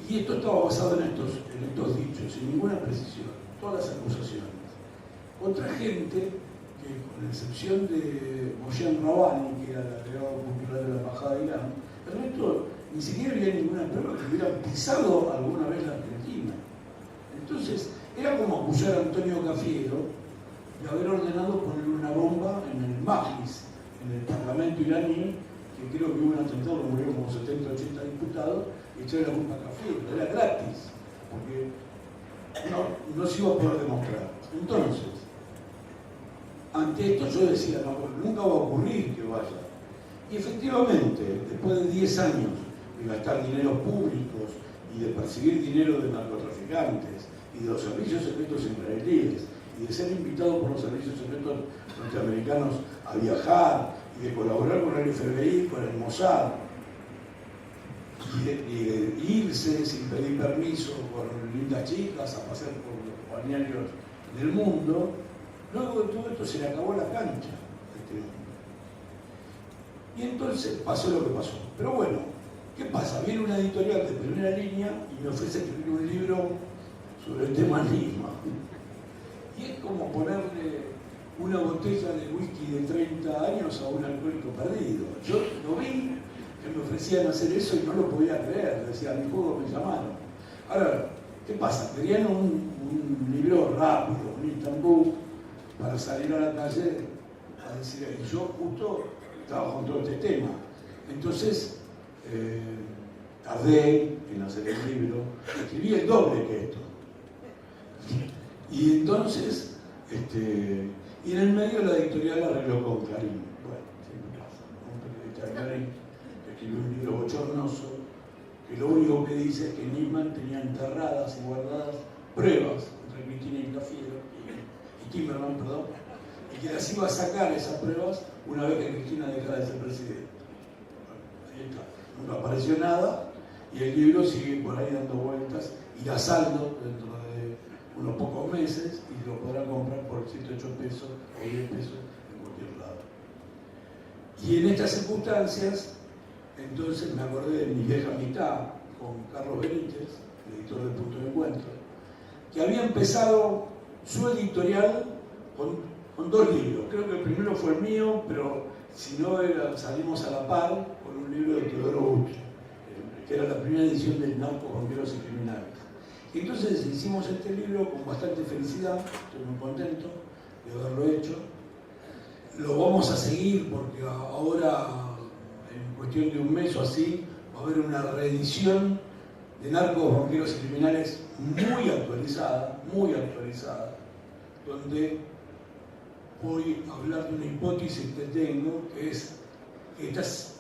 Y esto estaba basado en estos dichos, sin ninguna precisión, todas las acusaciones. Otra gente que, con excepción de Moshe Rabani, que era el agregado cultural de la embajada de Irán, el resto ni siquiera había ninguna prueba que hubieran pisado alguna vez la Argentina. Entonces, era como acusar a Antonio Cafiero de haber ordenado poner una bomba en el Majlis, en el Parlamento iraní, que creo que hubo un atentado, murieron como 70 o 80 diputados, y echarle la culpa a Cafiero. Era gratis, porque no se iba a poder demostrar. Entonces, ante esto yo decía, no, nunca va a ocurrir que vaya. Y efectivamente, después de 10 años de gastar dineros públicos y de percibir dinero de narcotraficantes y de los servicios secretos israelíes y de ser invitado por los servicios secretos norteamericanos a viajar y de colaborar con el FBI, con el Mossad, y de irse sin pedir permiso con lindas chicas a pasear por los balnearios del mundo, luego de todo esto se le acabó la cancha a este hombre. Y entonces pasó lo que pasó. Pero bueno, ¿qué pasa? Viene una editorial de primera línea y me ofrece escribir un libro sobre el tema Nisman. Y es como ponerle una botella de whisky de 30 años a un alcohólico perdido. Yo lo vi, que me ofrecían hacer eso y no lo podía creer. Decía, a mi juego me llamaron. Ahora, ¿qué pasa? Querían un libro rápido, un instant book, para salir a la calle a decir, y yo justo trabajo en todo este tema. Entonces, tardé en hacer el libro, escribí el doble que esto. Y entonces, y en el medio la editorial arregló con Clarín. Bueno, siempre pasa, ¿no? Un periodista de Clarín escribió un libro bochornoso que lo único que dice es que Nisman tenía enterradas y guardadas pruebas entre Cristina y Cafiero, y Timerman, perdón, y que las iba a sacar esas pruebas una vez que Cristina dejara de ser presidente. Bueno, ahí está. Nunca apareció nada y el libro sigue por ahí dando vueltas, irá a saldo dentro de unos pocos meses y lo podrán comprar por 7, 8 pesos o 10 pesos en cualquier lado. Y en estas circunstancias, entonces me acordé de mi vieja amistad con Carlos Benítez, el editor del Punto de Encuentro, que había empezado su editorial con 2 libros. Creo que el primero fue el mío, pero si no salimos a la par con un libro de Teodoro Bucci, que era la primera edición del Narcos, Banqueros y Criminales. Y entonces hicimos este libro con bastante felicidad, estoy muy contento de haberlo hecho. Lo vamos a seguir porque ahora, en cuestión de un mes o así, va a haber una reedición de Narcos, Banqueros y Criminales muy actualizada, donde voy a hablar de una hipótesis que tengo, que es que estas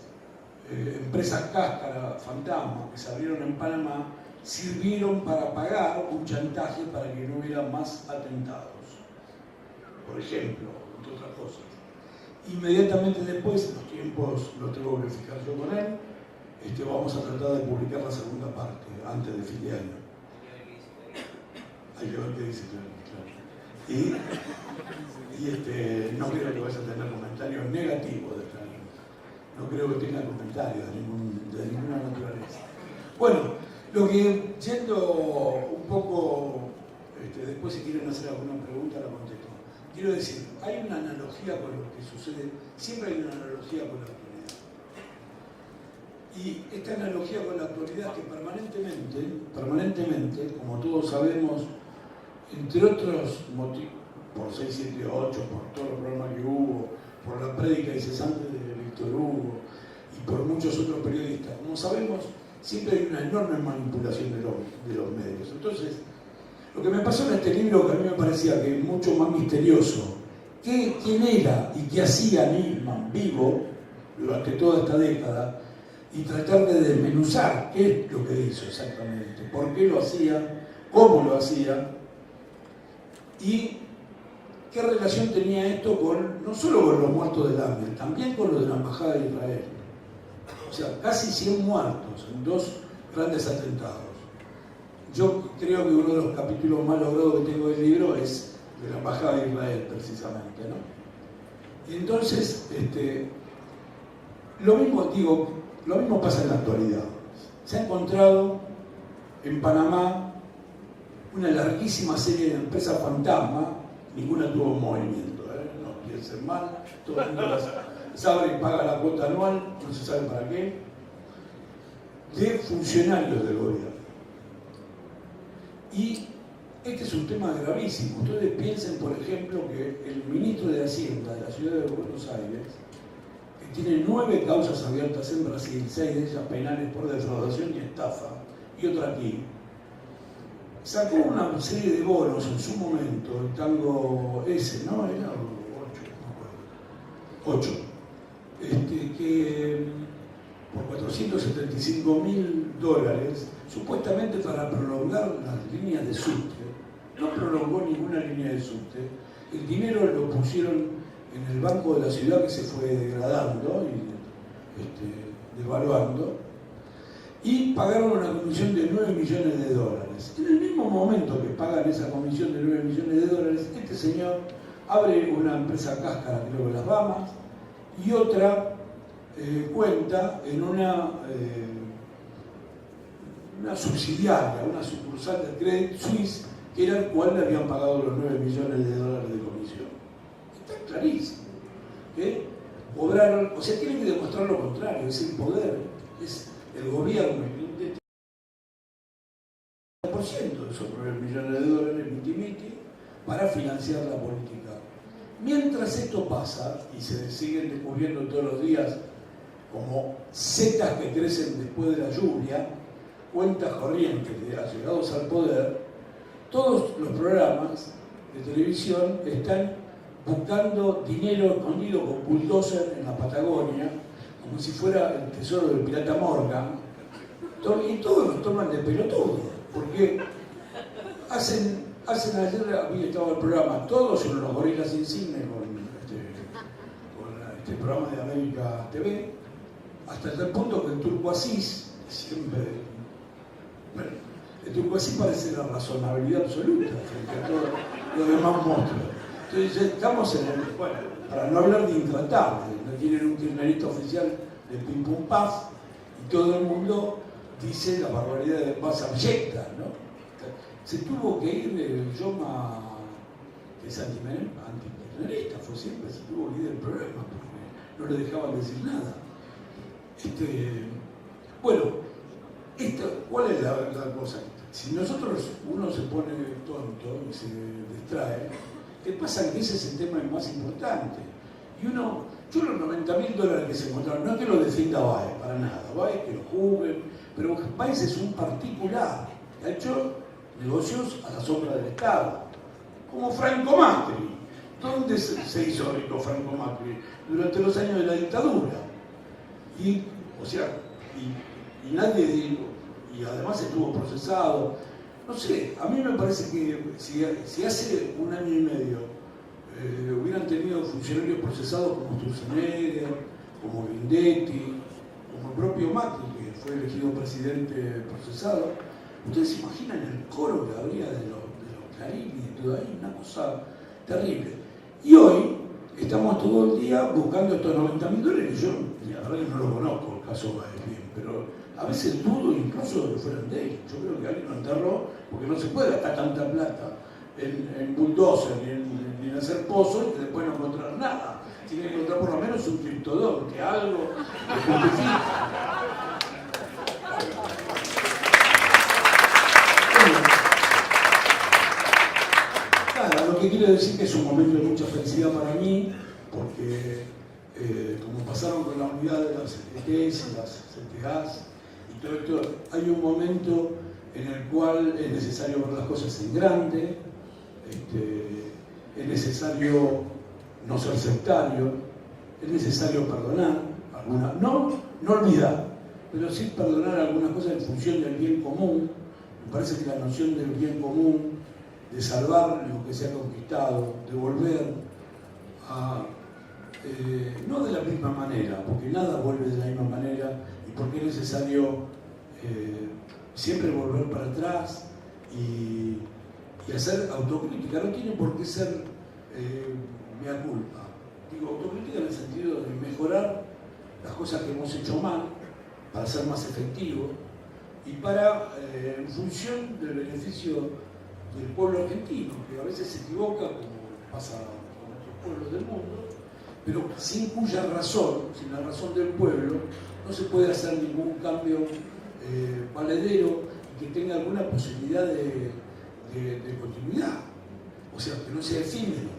empresas cáscara, fantasma, que se abrieron en Panamá, sirvieron para pagar un chantaje para que no hubiera más atentados, por ejemplo, entre otras cosas. Inmediatamente después, los tiempos los tengo que fijar yo con él, vamos a tratar de publicar la segunda parte, antes de fin de año. Hay que ver qué dice Clarín, claro. Y no creo que vaya a tener comentarios negativos de Clarín. No creo que tenga comentarios de ninguna naturaleza. Bueno, lo que yendo un poco, después si quieren hacer alguna pregunta la contesto. Quiero decir, hay una analogía con lo que sucede, siempre hay una analogía con la actualidad. Y esta analogía con la actualidad que permanentemente, como todos sabemos, entre otros motivos, por 678, por todos los problemas que hubo, por la prédica incesante de Víctor Hugo y por muchos otros periodistas, como sabemos, siempre hay una enorme manipulación de los medios. Entonces, lo que me pasó en este libro, que a mí me parecía que es mucho más misterioso, quién era y qué hacía Nisman vivo durante toda esta década, y tratar de desmenuzar qué es lo que hizo exactamente, por qué lo hacía, cómo lo hacía, y qué relación tenía esto no solo con los muertos del hambre, también con los de la Embajada de Israel. O sea, casi 100 muertos en 2 grandes atentados. Yo creo que uno de los capítulos más logrados que tengo del libro es de la Embajada de Israel, precisamente, ¿no? Y entonces, lo mismo pasa en la actualidad. Se ha encontrado en Panamá una larguísima serie de empresas fantasma, ninguna tuvo movimiento, no piensen mal, todo el mundo las abre y paga la cuota anual, no se sabe para qué, de funcionarios del gobierno. Y este es un tema gravísimo. Ustedes piensen, por ejemplo, que el ministro de Hacienda de la ciudad de Buenos Aires, que tiene 9 causas abiertas en Brasil, 6 de ellas penales por defraudación y estafa, y otra aquí, sacó una serie de bonos en su momento, el tango S, ¿no? Era 8, que por $475.000, supuestamente para prolongar las líneas de subte. No prolongó ninguna línea de subte. El dinero lo pusieron en el banco de la ciudad, que se fue degradando y devaluando, y pagaron una comisión de $9 millones. En el mismo momento que pagan esa comisión de $9 millones, este señor abre una empresa cáscara, creo que en las Bahamas, y otra cuenta en una subsidiaria, una sucursal de Credit Suisse, que era el cual le habían pagado los $9 millones de comisión. Está clarísimo. Obraron, o sea, tienen que demostrar lo contrario, es el poder, es el gobierno. Por de esos 9 millones de dólares miti-miti para financiar la política. Mientras esto pasa y se siguen descubriendo todos los días como setas que crecen después de la lluvia, cuentas corrientes de allegados al poder, todos los programas de televisión están buscando dinero escondido con bulldozer en la Patagonia, como si fuera el tesoro del pirata Morgan, y todos los toman de pelotudo, porque ayer había estado el programa Todos en los Gorilas Insignes con este programa de América TV, hasta tal punto que el Turco Asís, siempre, bueno, el Turco Asís parece la razonabilidad absoluta frente a todos los demás monstruos. Entonces estamos en el, bueno, para no hablar de intratable, no tienen un kirchnerista oficial de pim pum paf, y todo el mundo dice la barbaridad de más abyecta, ¿no? Se tuvo que ir Yoma, que es antikirchnerista, fue siempre, se tuvo que ir del programa, porque no le dejaban decir nada. Bueno, ¿cuál es la cosa? Si nosotros, uno se pone tonto y se distrae, ¿qué pasa? Que ese es el tema más importante. Y yo los 90.000 dólares que se encontraron, no es que lo defienda Báez, para nada, Báez que lo juzguen, pero Báez es un particular, que ha hecho negocios a la sombra del Estado, como Franco Macri. ¿Dónde se hizo rico Franco Macri? Durante los años de la dictadura. Y nadie dijo, y además estuvo procesado. No sé, a mí me parece que si hace un año y medio hubieran tenido funcionarios procesados como Sturzenegger, como Grindetti, como el propio Macri, que fue elegido presidente procesado, ustedes se imaginan el coro que habría de los Clarín y de todo ahí, una cosa terrible. Y hoy estamos todo el día buscando estos 90.000 dólares, yo la verdad que no lo conozco, el caso Báez bien, pero a veces dudo incluso de que fueran de él. Yo creo que alguien lo enterró, porque no se puede gastar tanta plata en bulldozer ni en hacer pozos y después no encontrar nada. Tiene que encontrar por lo menos un criptodón, que algo que justifique. Nada, lo que quiero decir que es un momento de mucha felicidad para mí, porque como pasaron con la unidad de las CTTs y las CTAs y todo esto, hay un momento en el cual es necesario ver las cosas en grande, es necesario no ser sectario, es necesario perdonar algunas, no olvidar, pero sí perdonar algunas cosas en función del bien común. Me parece que la noción del bien común, de salvar lo que se ha conquistado, de volver a no de la misma manera, porque nada vuelve de la misma manera y porque es necesario siempre volver para atrás y hacer autocrítica. No tiene por qué ser mea culpa. Digo, autocrítica en el sentido de mejorar las cosas que hemos hecho mal para ser más efectivos y para, en función del beneficio del pueblo argentino, que a veces se equivoca, como pasa con otros pueblos del mundo, pero sin cuya razón, sin la razón del pueblo, no se puede hacer ningún cambio valedero y que tenga alguna posibilidad de continuidad, o sea, que no sea efímero.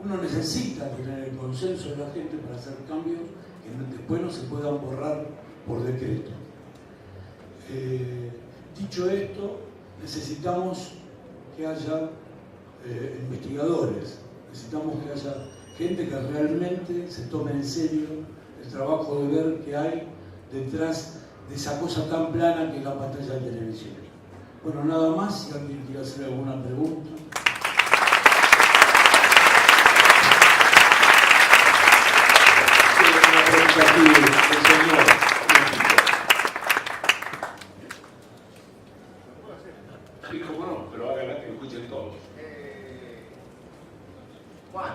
Uno necesita tener el consenso de la gente para hacer cambios que después no se puedan borrar por decreto. Dicho esto, necesitamos que haya investigadores, necesitamos que haya gente que realmente se tome en serio el trabajo de ver qué hay detrás de esa cosa tan plana que es la pantalla de televisión. Bueno, nada más, si alguien quiere hacer alguna pregunta. Una pregunta aquí, el señor. Sí, cómo no, pero háganla que lo escuchen todos. Juan,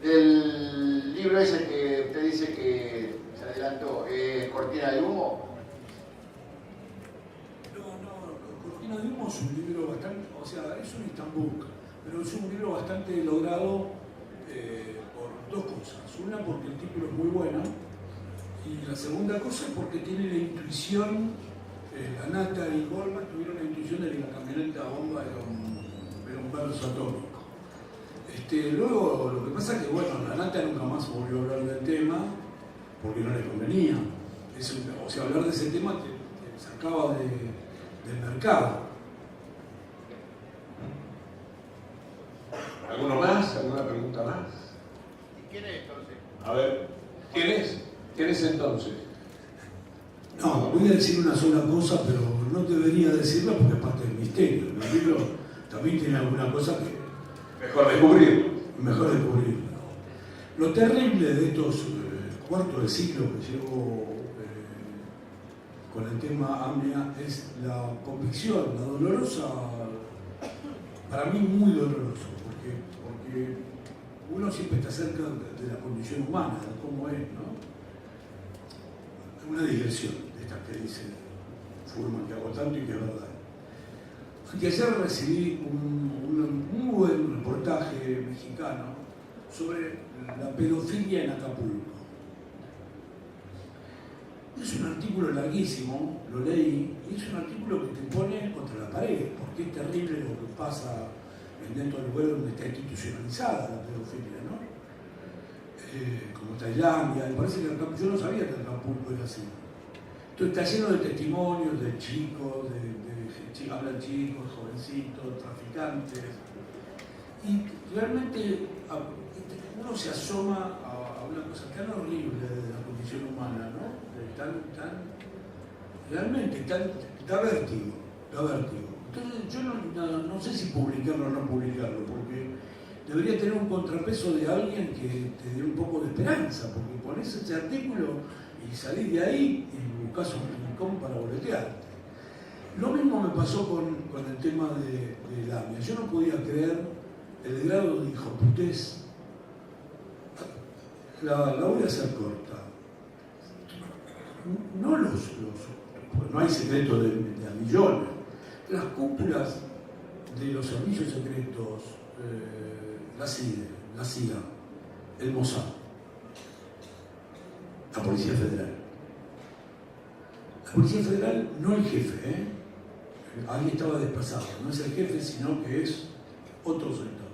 el libro ese que usted dice que se adelantó, ¿Cortina de Humo? No, Cortina de Humo es un libro bastante, o sea, es un Istanbul, pero es un libro bastante logrado por dos cosas. Una, porque el título es muy bueno, y la segunda cosa es porque tiene la intuición La Nata y Goldman tuvieron la intuición de que la camioneta bomba era un verso atómico. Luego, lo que pasa es que, bueno, la Nata nunca más volvió a hablar del tema porque no le convenía. O sea, hablar de ese tema te sacaba del mercado. ¿Alguno más? ¿Alguna pregunta más? ¿Y quién es entonces? A ver, ¿quién es? ¿Quién es entonces? No, voy a decir una sola cosa, pero no debería decirla porque es parte del misterio. El libro también tiene alguna cosa que Mejor descubrirlo. mejor descubrir. Lo terrible de estos cuartos de siglo que llevo con el tema AMIA es la convicción, la dolorosa, para mí muy doloroso, porque uno siempre está cerca de la condición humana, de cómo es, ¿no? Una digresión de estas que dice Furman, que hago tanto y que es verdad. Ayer recibí un muy buen reportaje mexicano sobre la pedofilia en Acapulco. Es un artículo larguísimo, lo leí, y es un artículo que te pone contra la pared, porque es terrible lo que pasa dentro del lugar donde está institucionalizada la pedofilia, ¿no? Como Tailandia, me parece que yo no sabía que Acapulco era así. Entonces está lleno de testimonios de chicos, hablan chicos, jovencitos, traficantes, y realmente uno se asoma a una cosa tan horrible de la condición humana, ¿no? Realmente da vértigo. Entonces yo no sé si publicarlo o no publicarlo, porque debería tener un contrapeso de alguien que te dé un poco de esperanza, porque pones ese artículo y salís de ahí y buscás un rincón para boletearte. Lo mismo me pasó con el tema de Lamia. Yo no podía creer el grado de hijoputez. La voy a hacer corta. No pues no hay secreto de a millones. Las cúpulas de los servicios secretos, la CIA, el Mossad, la Policía Federal. La Policía Federal, no el jefe, ahí estaba desplazado, no es el jefe, sino que es otro sector.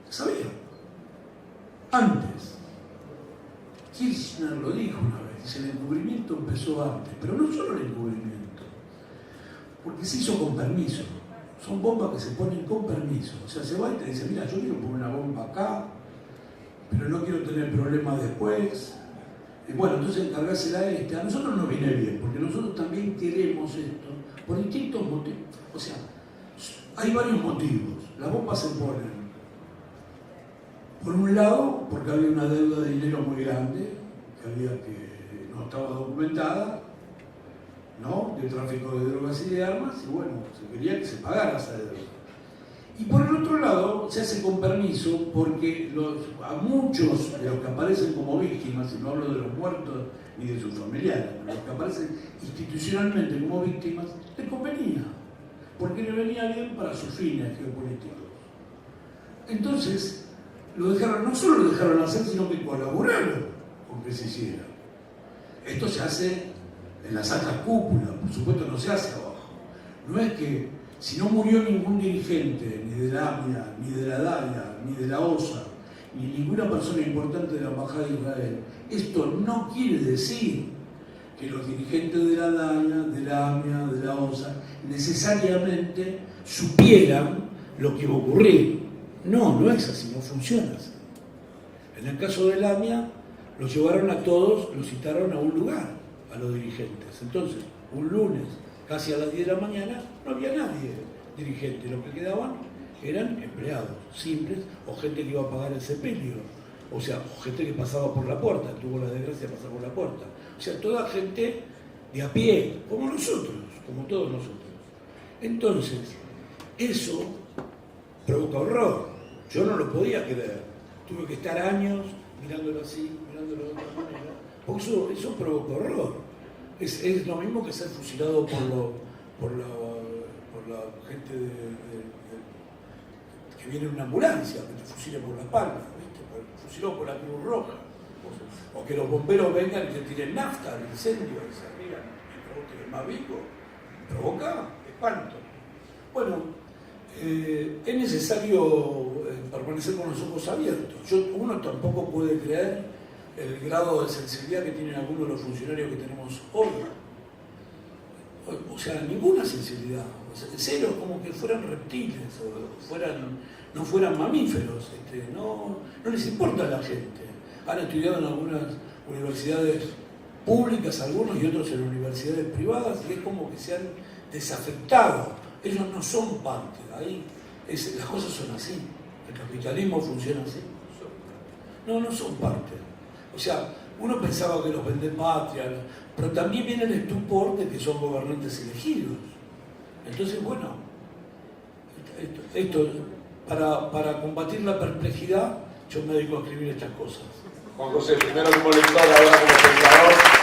¿Sabía? Antes. Kirchner lo dijo una vez, dice, el encubrimiento empezó antes, pero no solo el encubrimiento, porque se hizo con permiso. Son bombas que se ponen con permiso. O sea, se va y te dice, mira, yo quiero poner una bomba acá, pero no quiero tener problemas después. Y bueno, entonces encargársela a este. A nosotros nos viene bien, porque nosotros también queremos esto, por distintos motivos. O sea, hay varios motivos. Las bombas se ponen, por un lado, porque había una deuda de dinero muy grande, que no estaba documentada, ¿no? De tráfico de drogas y de armas, y bueno, se quería que se pagara esa deuda. Y por el otro lado, se hace con permiso porque a muchos de los que aparecen como víctimas, y no hablo de los muertos ni de sus familiares, pero los que aparecen institucionalmente como víctimas, les convenía, porque le venía bien para sus fines geopolíticos. Entonces, lo dejaron, no solo lo dejaron hacer, sino que colaboraron con que se hiciera. Esto se hace en las altas cúpulas, por supuesto no se hace abajo. No es que si no murió ningún dirigente, ni de la AMIA, ni de la DAIA, ni de la OSA, ni ninguna persona importante de la Embajada de Israel, esto no quiere decir que los dirigentes de la DAIA, de la AMIA, de la OSA, necesariamente supieran lo que iba a ocurrir. No es así, no funciona así. En el caso de la AMIA, los llevaron a todos, los citaron a un lugar, a los dirigentes. Entonces, un lunes, casi a las 10 de la mañana, no había nadie dirigente. Lo que quedaban eran empleados simples o gente que iba a pagar el sepelio. O sea, o gente que pasaba por la puerta, tuvo la desgracia de pasar por la puerta. O sea, toda gente de a pie, como nosotros, como todos nosotros. Entonces, eso provoca horror. Yo no lo podía creer. Tuve que estar años mirándolo así, mirándolo de otra manera. Porque eso provoca horror. Es lo mismo que ser fusilado por la gente que viene en una ambulancia, que te fusile por la espalda, fusilado por la Cruz Roja. O que los bomberos vengan y te tiren nafta al incendio y se rían provoque más vivo, provoca espanto. Bueno, es necesario permanecer con los ojos abiertos. Uno tampoco puede creer el grado de sensibilidad que tienen algunos de los funcionarios que tenemos hoy. O sea, ninguna sensibilidad. O sea, cero, como que fueran reptiles, o no fueran mamíferos. No les importa a la gente. Han estudiado en algunas universidades públicas, algunos, y otros en universidades privadas, y es como que se han desafectado. Ellos no son parte. Ahí las cosas son así. El capitalismo funciona así. No son parte. O sea, uno pensaba que los vendepatrias, pero también viene el estupor de que son gobernantes elegidos. Entonces, bueno, esto para combatir la perplejidad, yo me dedico a escribir estas cosas. Juan José, primero como lector, ahora como pensador.